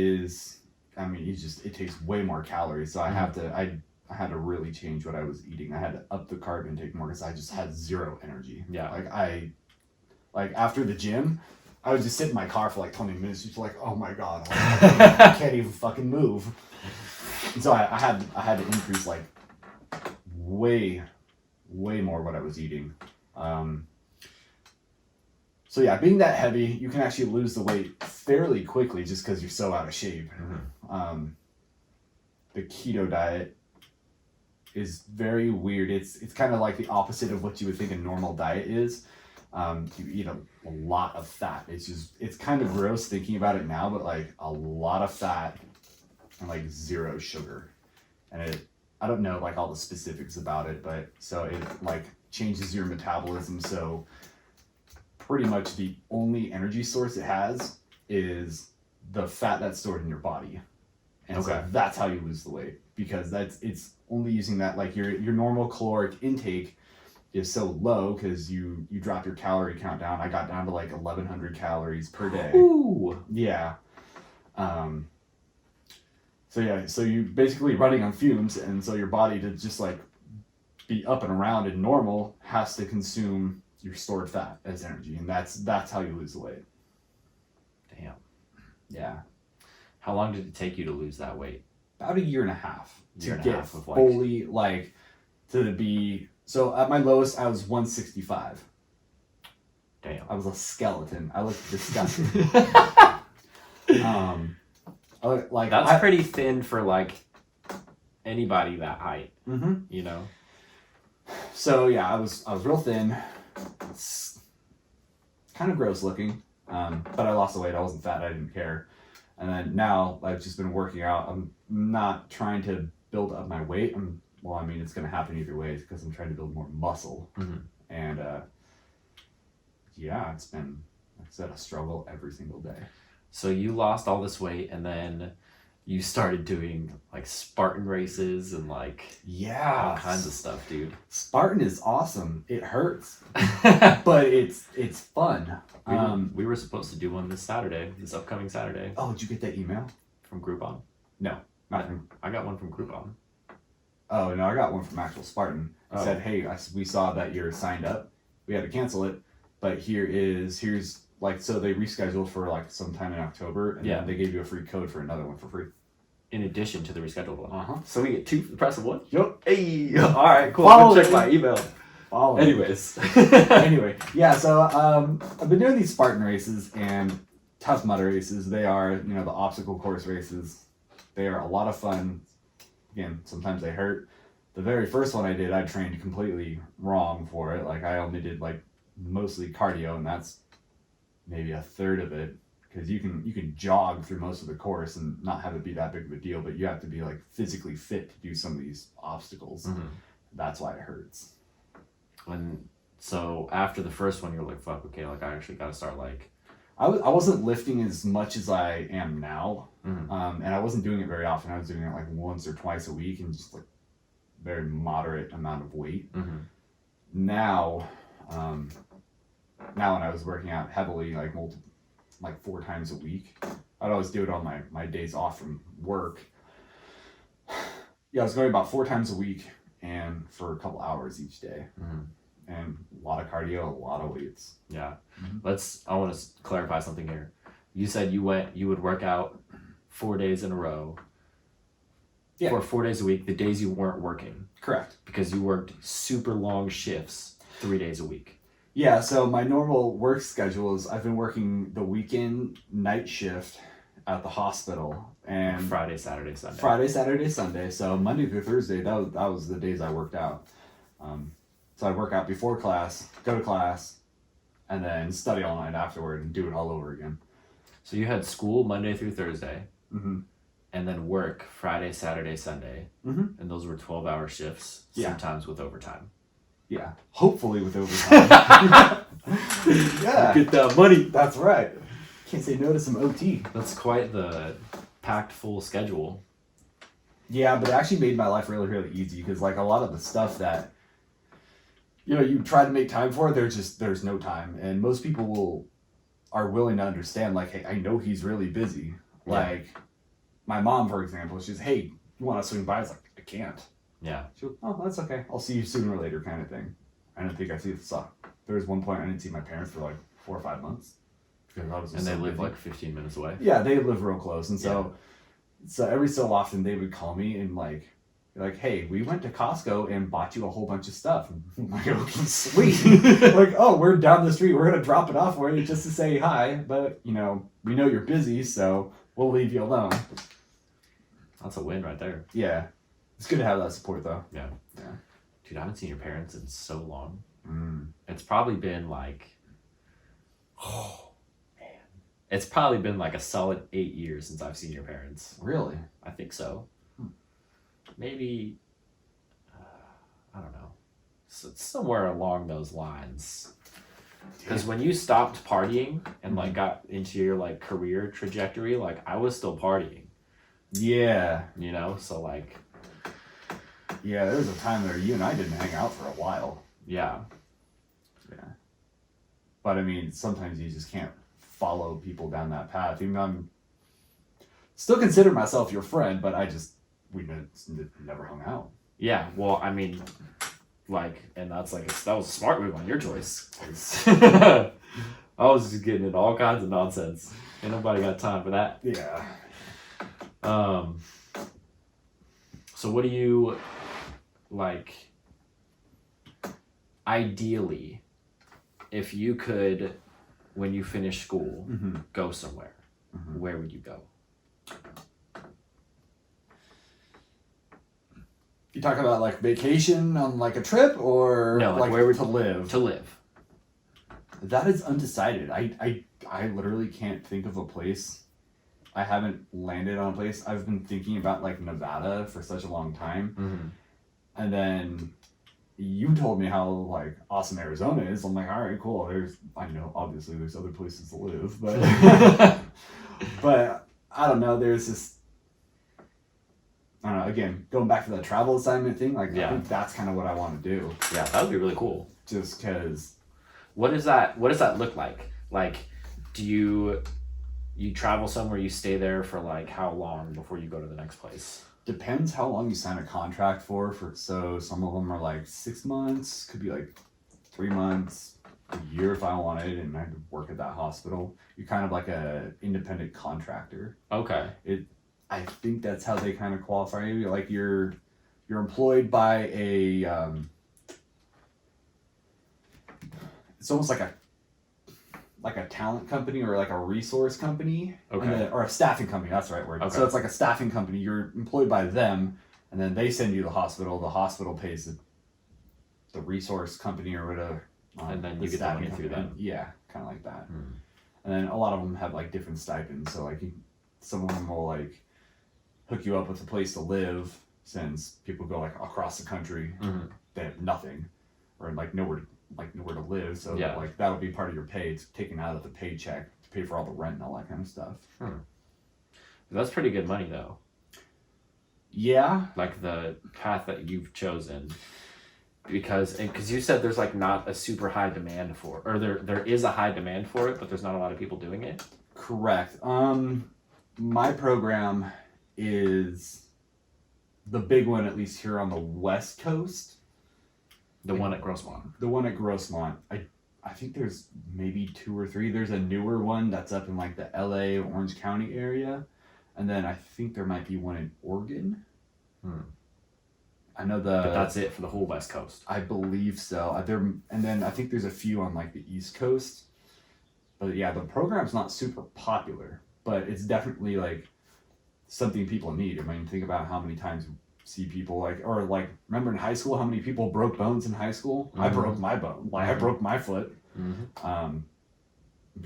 takes way more calories. So I had to really change what I was eating. I had to up the carb intake more because I just had zero energy. Yeah. Like after the gym, I would just sit in my car for like 20 minutes, just like, oh my God, I can't even fucking move. And so I had to increase like way more what I was eating. So yeah, being that heavy, you can actually lose the weight fairly quickly just because you're so out of shape. Mm-hmm. The keto diet is very weird. It's kind of like the opposite of what you would think a normal diet is. You eat a lot of fat. It's kind of gross thinking about it now, but like a lot of fat and like zero sugar. And I don't know like all the specifics about it, but so it like changes your metabolism. So pretty much the only energy source it has is the fat that's stored in your body. And okay. So that's how you lose the weight, because it's only using that, like your normal caloric intake is so low because you drop your calorie count down. I got down to like 1,100 calories per day. Ooh. Yeah. So you basically running on fumes, and so your body to just like be up and around and normal has to consume your stored fat as energy, and that's how you lose the weight. Damn. Yeah. How long did it take you to lose that weight? About a year and a half to get of fully like to be. So at my lowest, I was 165. Damn. I was a skeleton. I looked disgusting. That's pretty thin for like anybody that height. Mm-hmm. So yeah, I was real thin. It's kind of gross looking, but I lost the weight. I wasn't fat. I didn't care. And then now I've just been working out. I'm not trying to build up my weight. It's going to happen either way because I'm trying to build more muscle. Mm-hmm. And yeah, it's been, like I said, a struggle every single day. So you lost all this weight, and then you started doing like Spartan races and like all kinds of stuff, dude. Spartan is awesome. It hurts, but it's fun. We were supposed to do one this upcoming Saturday. Oh, did you get that email from Groupon? No, not from. I got one from Groupon. Oh no, I got one from actual Spartan. I said, hey, we saw that you're signed up. We had to cancel it, but here's like, so they rescheduled for like sometime in October, and then they gave you a free code for another one for free. In addition to the rescheduled one. Uh-huh. So we get 2 for the price of 1? Yep. Hey, all right, cool. I'll check my email. Anyways. Anyway, yeah, so I've been doing these Spartan races and Tough Mudder races. They are, the obstacle course races. They are a lot of fun. Again, sometimes they hurt. The very first one I did, I trained completely wrong for it. Like, I only did like mostly cardio, and that's maybe a third of it, because you can jog through most of the course and not have it be that big of a deal, but you have to be like physically fit to do some of these obstacles. Mm-hmm. That's why it hurts. So after the first one, you're like, fuck, okay, like I actually got to start like... I wasn't lifting as much as I am now, mm-hmm. And I wasn't doing it very often. I was doing it like once or twice a week and just like very moderate amount of weight. Mm-hmm. Now when I was working out heavily, like 4 times a week, I'd always do it on my days off from work. Yeah, I was going about 4 times a week and for a couple hours each day. Mm-hmm. And a lot of cardio, a lot of weights. Yeah. Mm-hmm. I want to clarify something here. You said you would work out 4 days in a row. Yeah. For 4 days a week, the days you weren't working. Correct. Because you worked super long shifts 3 days a week. Yeah, so my normal work schedule is I've been working the weekend night shift at the hospital. And Friday, Saturday, Sunday. So Monday through Thursday, that was the days I worked out. So I'd work out before class, go to class, and then study all night afterward and do it all over again. So you had school Monday through Thursday, mm-hmm. and then work Friday, Saturday, Sunday, mm-hmm. and those were 12-hour shifts, sometimes with overtime. Yeah, hopefully with overtime. Yeah, get that money. That's right. Can't say no to some OT. That's quite the packed full schedule. Yeah, but it actually made my life really, really easy, because like a lot of the stuff that you try to make time for, there's no time, and most people are willing to understand. Like, hey, I know he's really busy. Yeah. Like my mom, for example, she's, hey, you want to swing by? I was like, I can't. Yeah. She goes, oh, that's okay. I'll see you sooner or later, kind of thing. I didn't think I see it suck. There was one point I didn't see my parents for like 4 or 5 months. And they live like 15 minutes away. Yeah, they live real close, and so every so often they would call me and like, hey, we went to Costco and bought you a whole bunch of stuff. I'm like, okay, sweet. Like, oh, we're down the street. We're going to drop it off for you just to say hi. But, we know you're busy, so we'll leave you alone. That's a win right there. Yeah. It's good to have that support, though. Yeah. Dude, I haven't seen your parents in so long. Mm. It's probably been like... Oh, man. It's probably been like a solid 8 years since I've seen your parents. Really? I think so. Maybe, I don't know, so somewhere along those lines. Because when you stopped partying and like got into your like career trajectory, like I was still partying. Yeah. So like. Yeah, there was a time where you and I didn't hang out for a while. Yeah. Yeah. But I mean, sometimes you just can't follow people down that path. Even though I'm still consider myself your friend, but we never hung out. Yeah, well, I mean, like, and that's like, that was a smart move on your choice. I was just getting into all kinds of nonsense. Ain't nobody got time for that. Yeah. So what do you, like, ideally, if you could, when you finish school, mm-hmm. go somewhere, mm-hmm. where would you go? You talk about like vacation on like a trip, or no, like where to live? To live. That is undecided. I literally can't think of a place. I haven't landed on a place. I've been thinking about like Nevada for such a long time, mm-hmm. and then you told me how like awesome Arizona is. I'm like, all right, cool. I know obviously there's other places to live, but but I don't know. There's this. I don't know, again, going back to the travel assignment thing, like, I think that's kind of what I want to do. Yeah, that would be really cool. Just because... What does that look like? Like, do you travel somewhere, you stay there for, like, how long before you go to the next place? depends how long you sign a contract for. So some of them are like 6 months, could be like 3 months, a year if I wanted, and I could work at that hospital. You're kind of like a independent contractor. Okay. I think that's how they kind of qualify you. Like you're employed by a it's almost like a talent company or like a resource company. Okay. Or a staffing company, that's the right word. Okay. So it's like a staffing company. You're employed by them, and then they send you to the hospital. The hospital pays the resource company or whatever. And then you get the money through them. Yeah, kind of like that. And then a lot of them have like different stipends. So like some of them will like hook you up with a place to live, since people go like across the country, they have nothing, or like nowhere to live. So like that'll be part of your pay. It's taken out of the paycheck to pay for all the rent and all that kind of stuff. That's pretty good money though. Yeah. Like the path that you've chosen. Because you said there's like not a super high demand for, or there is a high demand for it, but there's not a lot of people doing it. Correct. My program is the big one, at least here on the West Coast. The one at Grossmont. The one at Grossmont. I think there's maybe 2 or 3. There's a newer one that's up in like the LA, Orange County area. And then I think there might be one in Oregon. I know But that's it for the whole West Coast. I believe so. And then I think there's a few on like the East Coast. But yeah, the program's not super popular, but it's definitely like something people need. I mean, think about how many times you see people remember in high school how many people broke bones in high school? I broke my bone. I broke my foot. I'm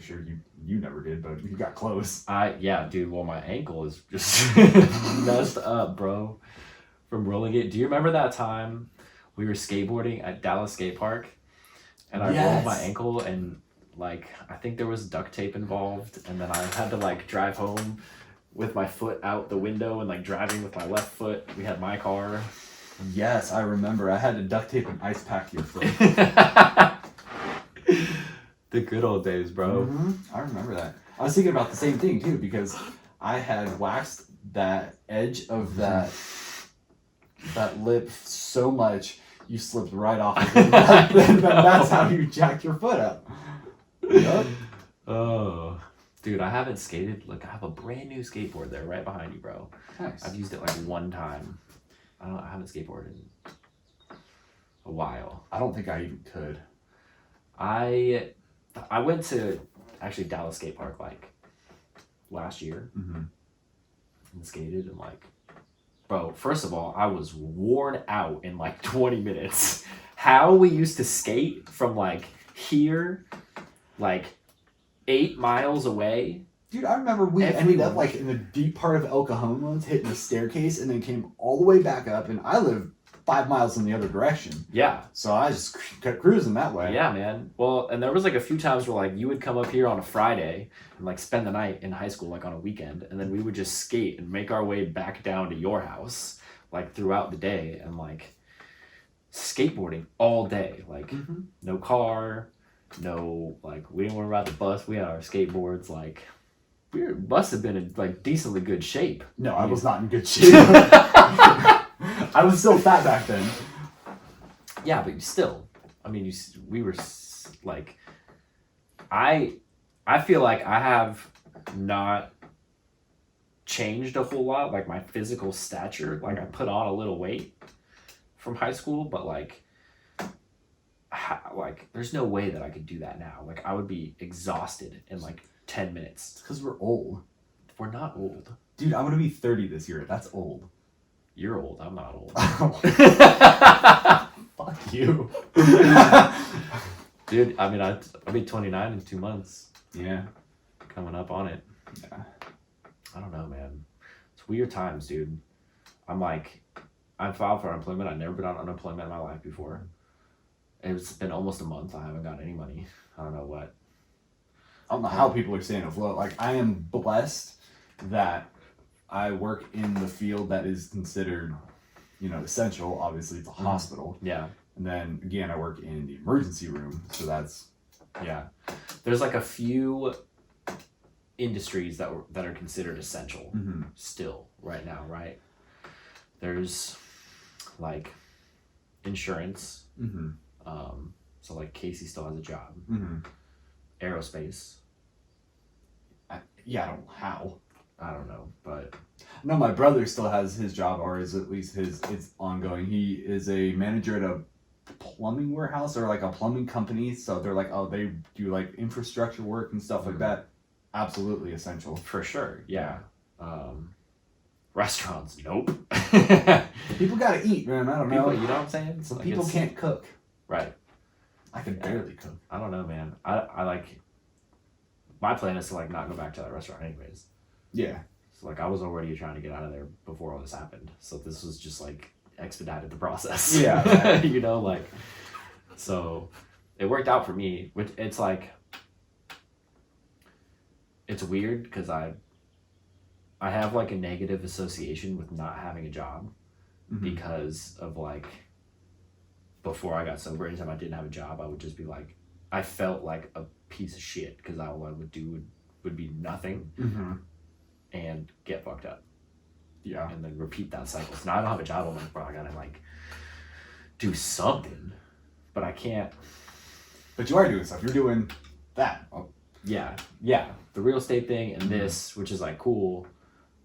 sure you never did, but you got close. Yeah, dude. Well, my ankle is just messed up, bro, from rolling it. Do you remember that time we were skateboarding at Dallas Skate Park, and I rolled my ankle, and like I think there was duct tape involved, and then I had to like drive home with my foot out the window and like driving with my left foot. We had my car. Yes, I remember. I had to duct tape and ice pack your foot. The good old days, bro. I remember that. I was thinking about the same thing too, because I had waxed that edge of that lip so much you slipped right off of it. That's how you jacked your foot up. Yep. Oh. Dude, I haven't skated. Like, I have a brand new skateboard there right behind you, bro. Nice. I've used it like one time. I haven't skateboarded in a while. I don't think I even could. I went to actually Dallas Skate Park like last year and skated, and like, bro, first of all, I was worn out in like 20 minutes. How we used to skate from like here, like 8 miles away. Dude, I remember we ended up like in the deep part of El Cajon once, hitting a staircase, and then came all the way back up, and I live 5 miles in the other direction. Yeah. So I just kept cruising that way. Yeah, man. Well, and there was like a few times where like you would come up here on a Friday and like spend the night in high school, like on a weekend, and then we would just skate and make our way back down to your house like throughout the day, and like skateboarding all day. Like no car, no, like we didn't want to ride the bus. We had our skateboards. Like must have been in like decently good shape. No, I was not in good shape. I was still fat back then. Yeah, but still, I mean, we were like, I feel like I have not changed a whole lot. Like my physical stature, like I put on a little weight from high school, but like there's no way that I could do that now. Like I would be exhausted in like 10 minutes. It's because we're old. We're not old. Dude, I'm going to be 30 this year. That's old. You're old. I'm not old. Fuck you. Dude, I mean, I'll be 29 in 2 months. Yeah. Coming up on it. Yeah. I don't know, man. It's weird times, dude. I'm filed for unemployment. I've never been on unemployment in my life before. It's been almost a month. I haven't got any money. I don't know what. I don't know how people are staying afloat. Like, I am blessed that I work in the field that is considered, essential. Obviously, it's a hospital. Yeah. And then, again, I work in the emergency room. So that's... Yeah. There's like a few industries that are considered essential still right now, right? There's like insurance. Mm-hmm. So like Casey still has a job. Mm-hmm. Aerospace. I don't know how. I don't know, but No, my brother still has his job, or is at least it's ongoing. He is a manager at a plumbing warehouse or like a plumbing company. So they're like, oh, they do like infrastructure work and stuff like that. Absolutely essential. for sure, yeah. Restaurants, nope. People gotta eat, man. I don't know. People, you know what I'm saying? It's like People can't cook. Right. I can barely cook. I don't know, man. I like. My plan is to like not go back to that restaurant anyways. Yeah. So like I was already trying to get out of there before all this happened. So this was just like expedited the process. Yeah. You know, like, so it worked out for me. Which it's like, it's weird because I have like a negative association with not having a job because of like, before I got sober, anytime I didn't have a job, I would just be like, I felt like a piece of shit because all I would do would be nothing and get fucked up. Yeah. And then repeat that cycle. So now I don't have a job. I'm like, bro, I gotta like do something, but I can't. But you are doing stuff. You're doing that. Oh. Yeah. The real estate thing and this, which is like cool.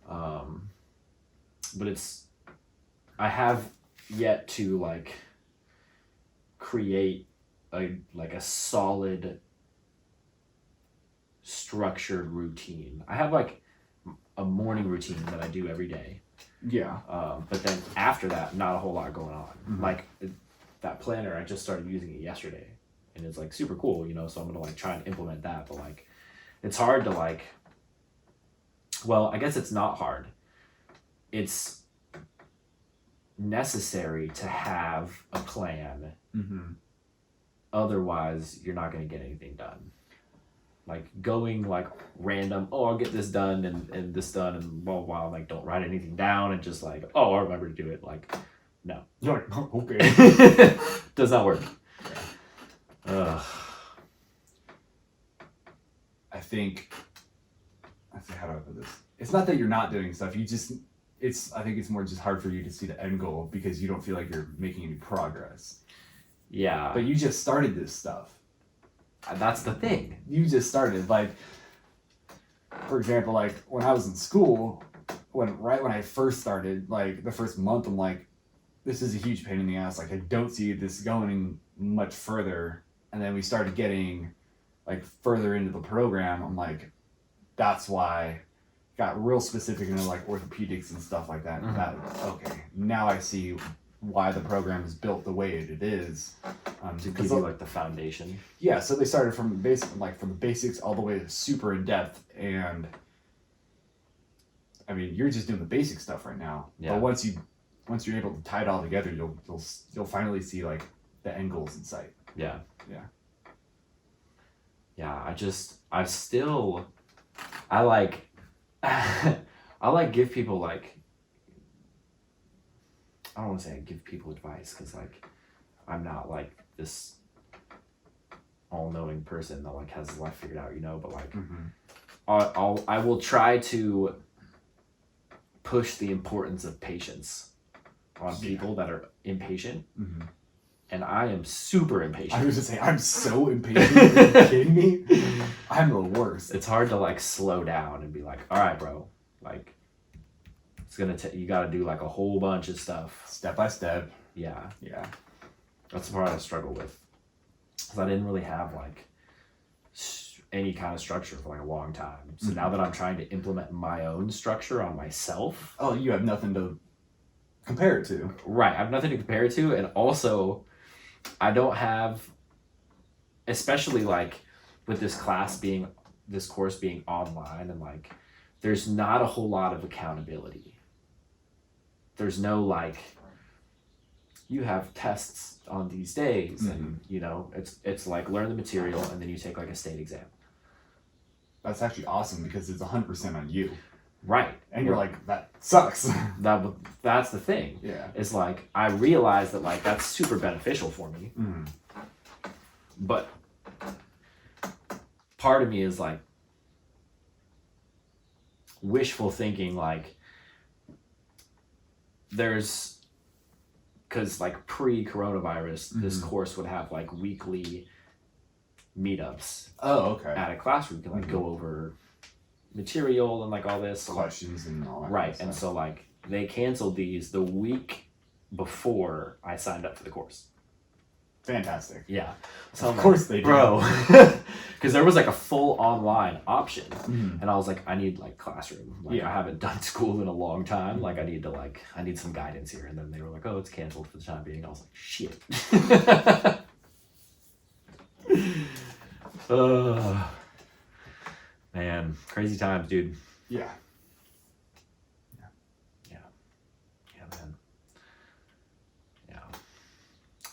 But I have yet to like create a solid structured routine. I have like a morning routine that I do every day. Yeah. But then after that, not a whole lot going on. Like that planner, I just started using it yesterday, and it's like super cool, you know. So I'm gonna like try and implement that. But like, it's hard to like. Well, I guess it's not hard. It's necessary to have a plan. Otherwise, you're not gonna get anything done. Like going like random, oh, I'll get this done and this done and blah, blah, blah, like don't write anything down and just like, oh, I remember to do it. Like, no. You're like, oh, okay. Does not work. Ugh. I think how do I put this? It's not that you're not doing stuff. I think it's more just hard for you to see the end goal because you don't feel like you're making any progress. Yeah. But you just started this stuff. That's the thing. You just started, like, for example, like when I was in school, right when I first started, like the first month, I'm like, this is a huge pain in the ass. Like I don't see this going much further. And then we started getting like further into the program. I'm like, that's why got real specific into like orthopedics and stuff like that. Okay, now I see why the program is built the way it is. To give you like the foundation. Yeah, so they started from the basics all the way to super in depth, and I mean you're just doing the basic stuff right now. Yeah. But once you're able to tie it all together, you'll finally see like the end goals in sight. Yeah. Yeah. Yeah. I like I like give people like, I don't want to say I give people advice because like I'm not like this all-knowing person that like has life figured out, you know, but like I will try to push the importance of patience on people that are impatient. And I am super impatient. I was just saying, I'm so impatient. Are you kidding me? I'm the worst. It's hard to like slow down and be like, all right, bro, like it's gonna you gotta do like a whole bunch of stuff. Step by step. Yeah. Yeah. That's the part I struggle with. Because I didn't really have like any kind of structure for like a long time. So now that I'm trying to implement my own structure on myself. Oh, you have nothing to compare it to. Right. I have nothing to compare it to. And also, I don't have, especially like with this course being online, and like there's not a whole lot of accountability. There's no like, you have tests on these days and you know, it's like learn the material and then you take like a state exam. That's actually awesome because it's 100% on you. Right. And you're like, that sucks. That's the thing. Yeah. It's like, I realize that like, that's super beneficial for me. But part of me is like wishful thinking, like, there's, because like pre-coronavirus, this course would have like weekly meetups Oh, okay. at a classroom. You can like go over material and like all this Questions and all that. right. Kind of And stuff. so like they canceled these the week before I signed up for the course. Fantastic. Yeah. So Of course they do. bro. Because there was like a full online option, and I was like, I need like classroom. Like I haven't done school in a long time. Like I need some guidance here. And then they were like, oh, it's canceled for the time being. I was like, shit. Man, crazy times, dude. Yeah. Yeah, man. Yeah.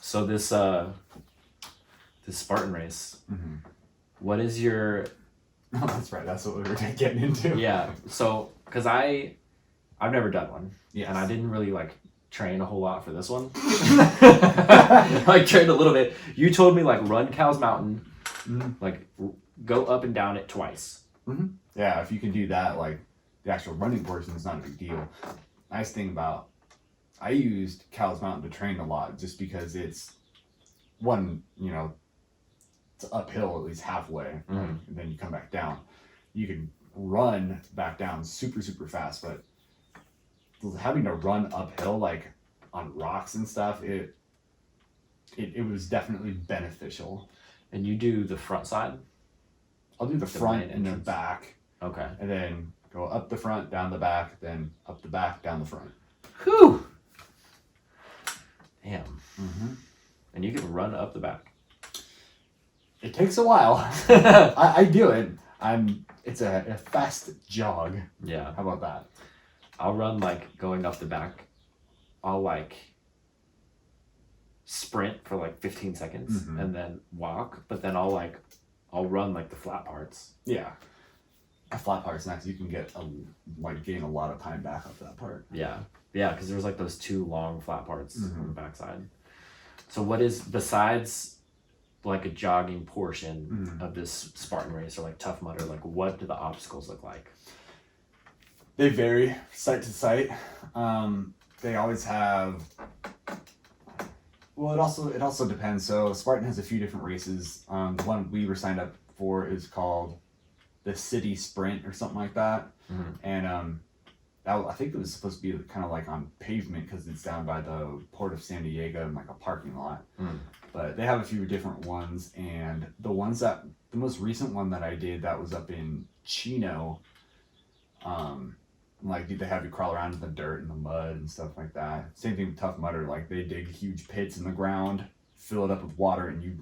So this Spartan race. What is your? Oh, that's right. That's what we were getting into. Yeah. So, cause I've never done one. Yes. And I didn't really like train a whole lot for this one. I like trained a little bit. You told me like run Cows Mountain, like go up and down it twice. Yeah, if you can do that, like the actual running portion is not a big deal. Nice thing about I used Cows Mountain to train a lot just because it's one, it's uphill at least halfway, and then you come back down. You can run back down super, super fast, but having to run uphill like on rocks and stuff, it was definitely beneficial. And you do the front side? I'll do the front main and the entrance. back. Okay. And then go up the front, down the back, then up the back, down the front. Whew. Damn. And you can run up the back. It takes a while. I do it. It's a fast jog. Yeah. How about that? I'll run like going up the back. I'll like sprint for like 15 seconds and then walk, but then I'll run like the flat parts. Yeah. A flat part's nice. You can get gain a lot of time back up that part. Yeah. Yeah, because there's like those two long flat parts on the backside. So what is, besides like a jogging portion of this Spartan race or like Tough Mudder, like what do the obstacles look like? They vary site to site. They always have. Well, it also depends. So Spartan has a few different races. The one we were signed up for is called the City Sprint or something like that, and I think it was supposed to be kind of like on pavement because it's down by the Port of San Diego in like a parking lot. But they have a few different ones, and the most recent one that I did that was up in Chino. Like they have you crawl around in the dirt and the mud and stuff like that. Same thing with Tough Mudder. Like they dig huge pits in the ground, fill it up with water, and you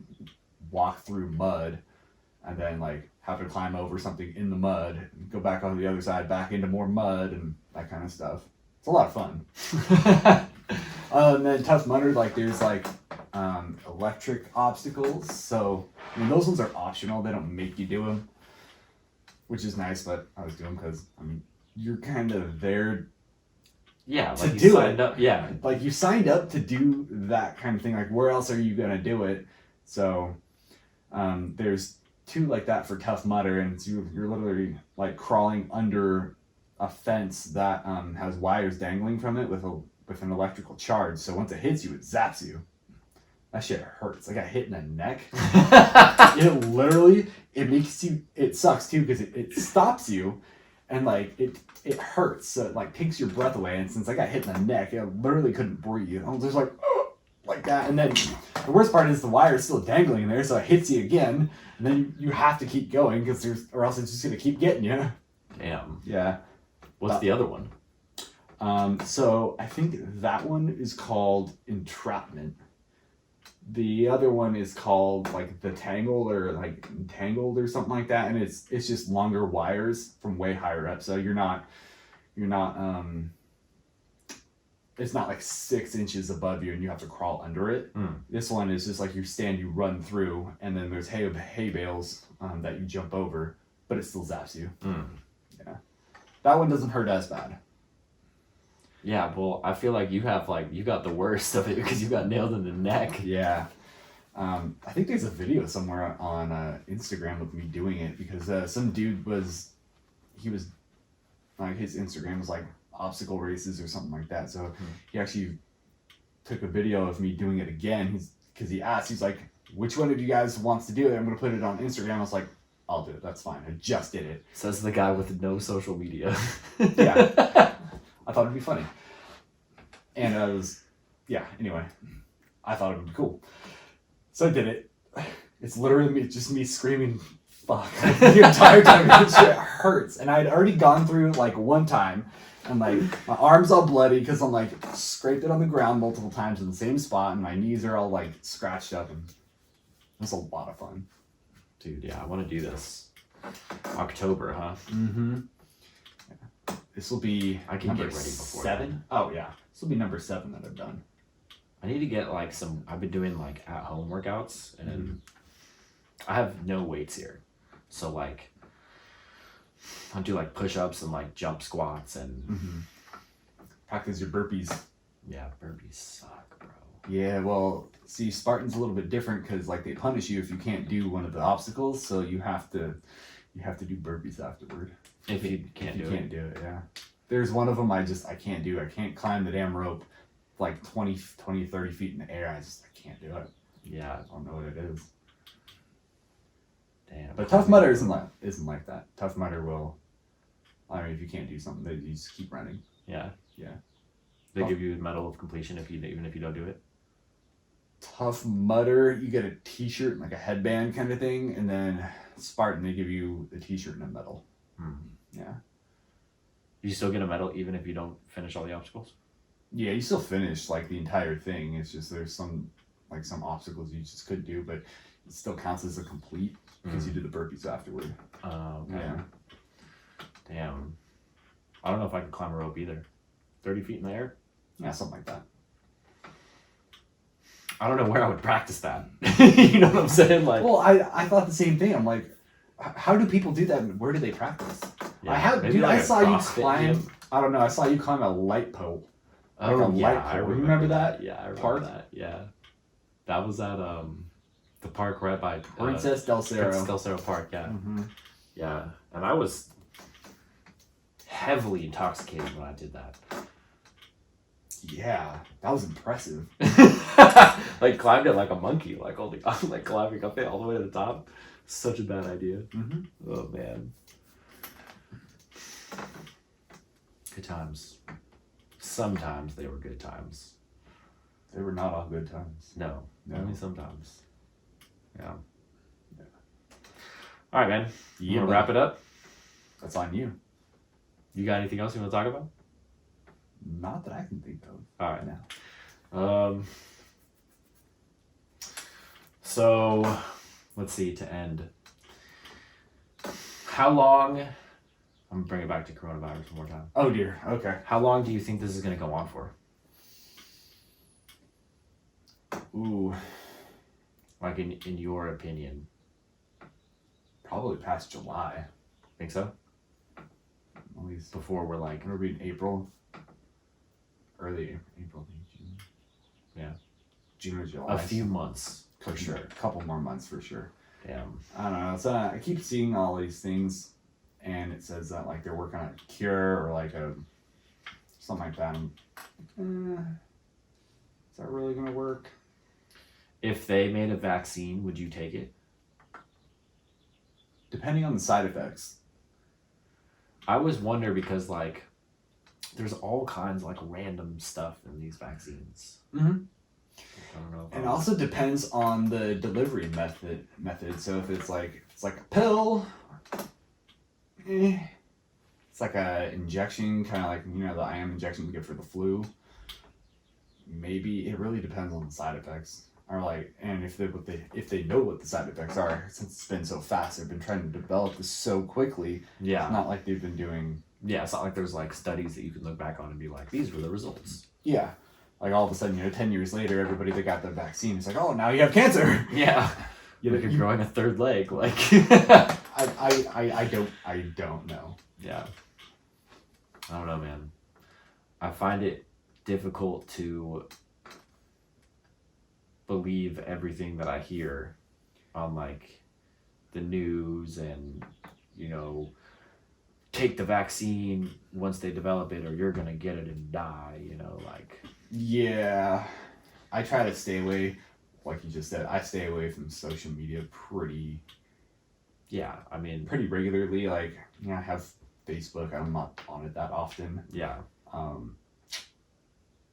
walk through mud, and then like have to climb over something in the mud, go back on the other side, back into more mud and that kind of stuff. It's a lot of fun. And then Tough Mudder, like there's like electric obstacles. So I mean those ones are optional. They don't make you do them, which is nice. But I was doing because you're kind of there. Yeah, to like do you signed it. up. Yeah, Like you signed up to do that kind of thing. Like where else are you gonna do it? So there's two like that for Tough Mudder, and it's you're literally like crawling under a fence that has wires dangling from it with an electrical charge. So once it hits you, it zaps you. That shit hurts. I got hit in the neck. It makes you. It sucks too because it stops you, and like it hurts. So it like takes your breath away. And since I got hit in the neck, I literally couldn't breathe. I was just like that. And then the worst part is the wire is still dangling there, so it hits you again, and then you have to keep going or else it's just gonna keep getting you. Damn. Yeah. What's the other one? So I think that one is called Entrapment. The other one is called like the Tangled or like Entangled or something like that, and it's just longer wires from way higher up. So you're not it's not like 6 inches above you and you have to crawl under it. This one is just like you run through, and then there's hay bales that you jump over, but it still zaps you. Yeah, that one doesn't hurt as bad. Yeah, well, I feel like you got the worst of it because you got nailed in the neck. Yeah. I think there's a video somewhere on Instagram of me doing it because some dude his Instagram was like obstacle races or something like that. So he actually took a video of me doing it again. Because he asked, he's like, which one of you guys wants to do it? I'm going to put it on Instagram. I was like, I'll do it. That's fine. I just did it. Says the guy with no social media. Yeah. I thought it'd be funny. And anyway, I thought it would be cool. So I did it. It's literally just me screaming, fuck, the entire time. This shit hurts. And I'd already gone through like one time. And like my arm's all bloody because I'm like scraped it on the ground multiple times in the same spot. And my knees are all like scratched up. And it was a lot of fun. Dude, yeah, I want to do this. October, huh? Mm-hmm. Yeah. This will be I can get ready before 7. then. Oh yeah, this will be number 7 that I've done. I need to get like some. I've been doing like at home workouts, and I have no weights here, so like I'll do like push ups and like jump squats and practice your burpees. Yeah, burpees suck, bro. Yeah, well, see, Spartan's a little bit different because like they punish you if you can't do one of the obstacles, so you have to do burpees afterward. If you can't do it, yeah. There's one of them I can't do. I can't climb the damn rope like 20, 30 feet in the air. I can't do it. Yeah, I don't know what it is. Damn. But Tough Mudder isn't like that. Tough Mudder will. I mean, if you can't do something, you just keep running. Yeah. Yeah. They give you a medal of completion even if you don't do it. Tough Mudder, you get a T-shirt, like a headband kind of thing, and then Spartan, they give you a T-shirt and a medal. Yeah. You still get a medal even if you don't finish all the obstacles? Yeah, you still finish like the entire thing. It's just there's some obstacles you just couldn't do, but it still counts as a complete because you did the burpees afterward. Oh, okay. Yeah. Damn. I don't know if I could climb a rope either. 30 feet in the air? Yeah, something like that. I don't know where I would practice that. You know what I'm saying? Like, well, I thought the same thing. I'm like, how do people do that? Where do they practice? yeah, I saw you climb. Gym. I don't know. I saw you climb a light pole. Oh, like a yeah, light I pole. Remember that? Yeah, I remember park? that. Yeah. That was at the park right by Princess Del Cerro. Princess Del Cerro Park, yeah. Mm-hmm. Yeah. And I was heavily intoxicated when I did that. Yeah, that was impressive. Like climbed it like a monkey, like like climbing up it all the way to the top. Such a bad idea. Oh man. Good times. Sometimes they were good times. They were not all good times. No. Only sometimes. Yeah. All right, man. You want to wrap it up? That's on you. You got anything else you want to talk about? Not that I can think of. All right, now. So, let's see, to end. How long... I'm going to bring it back to coronavirus one more time. Oh, dear. Okay. How long do you think this is going to go on for? Ooh. Like, in your opinion? Probably past July. Think so? At least Before we're like... It'll be in April. Early April, June. Yeah. June or July. A few months. For sure. A couple more months for sure. Damn. I don't know. So I keep seeing all these things, and it says that like they're working on a cure or like something like that. Is that really gonna work? If they made a vaccine, would you take it? Depending on the side effects. I always wonder because like there's all kinds of like random stuff in these vaccines. Mm-hmm. I don't know. And also depends on the delivery method. So if it's like a pill, it's like a injection, kind of like the IM injection we get for the flu. Maybe it really depends on the side effects, or like, and if they know what the side effects are, since it's been so fast, they've been trying to develop this so quickly. Yeah. It's not like they've been doing. Yeah, it's not like there's like studies that you can look back on and be like, these were the results. Yeah. Like all of a sudden, 10 years later, everybody that got the vaccine is like, oh, now you have cancer. Yeah. You're growing a third leg. Like, I don't know. Yeah. I don't know, man. I find it difficult to believe everything that I hear on like the news and, take the vaccine once they develop it, or you're gonna get it and die. Like. Yeah, I try to stay away. Like you just said, I stay away from social media pretty. Yeah, I mean, pretty regularly. Like, I have Facebook. I'm not on it that often. Yeah.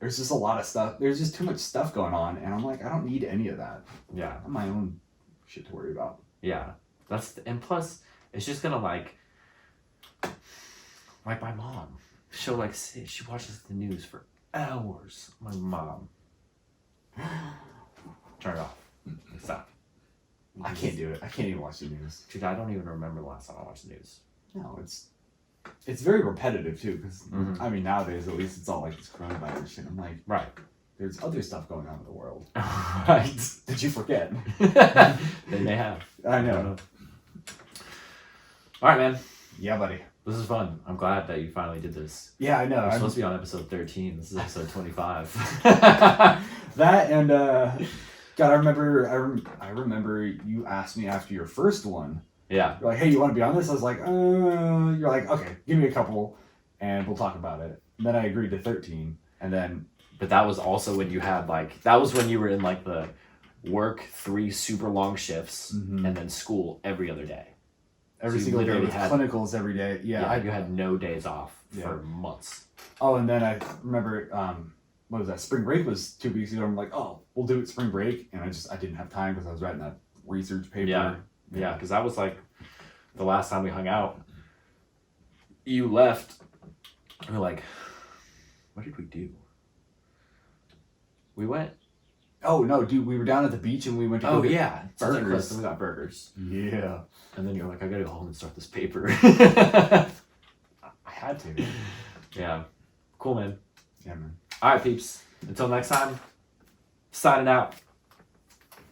There's just a lot of stuff. There's just too much stuff going on, and I'm like, I don't need any of that. Yeah. I have my own shit to worry about. Yeah, and plus, it's just gonna like my mom. She'll like she watches the news for hours. My mom. Turn it off. Stop. I can't do it. I can't even watch the news. Dude, I don't even remember the last time I watched the news. No, it's very repetitive too. Because Mm-hmm. Nowadays at least it's all like this coronavirus shit. I'm like, Right. there's other stuff going on in the world. Right. Did you forget? They may have. I I know. don't know. All right, man. Yeah, buddy. This is fun. I'm glad that you finally did this. Yeah, I know. We're supposed to be on episode 13. This is episode 25. That and God, I remember you asked me after your first one. Yeah. You're like, hey, you want to be on this? I was like, you're like, okay, give me a couple, and we'll talk about it. And then I agreed to 13, and then. But that was also when you had that was when you were in like the work 3 super long shifts and then school every other day. Every single day with clinicals every day. Yeah, you had no days off for months. Oh, and then I remember, what was that? Spring break was 2 weeks ago. I'm like, oh, we'll do it spring break, and I didn't have time because I was writing that research paper. Yeah, because that was like the last time we hung out. You left. And we're like, what did we do? We went. Oh no, dude, we were down at the beach and we went to go get burgers. And we got burgers. Yeah. And then you're like, I gotta go home and start this paper. I had to. Yeah. Cool, man. Yeah, man. All right, peeps. Until next time, signing out.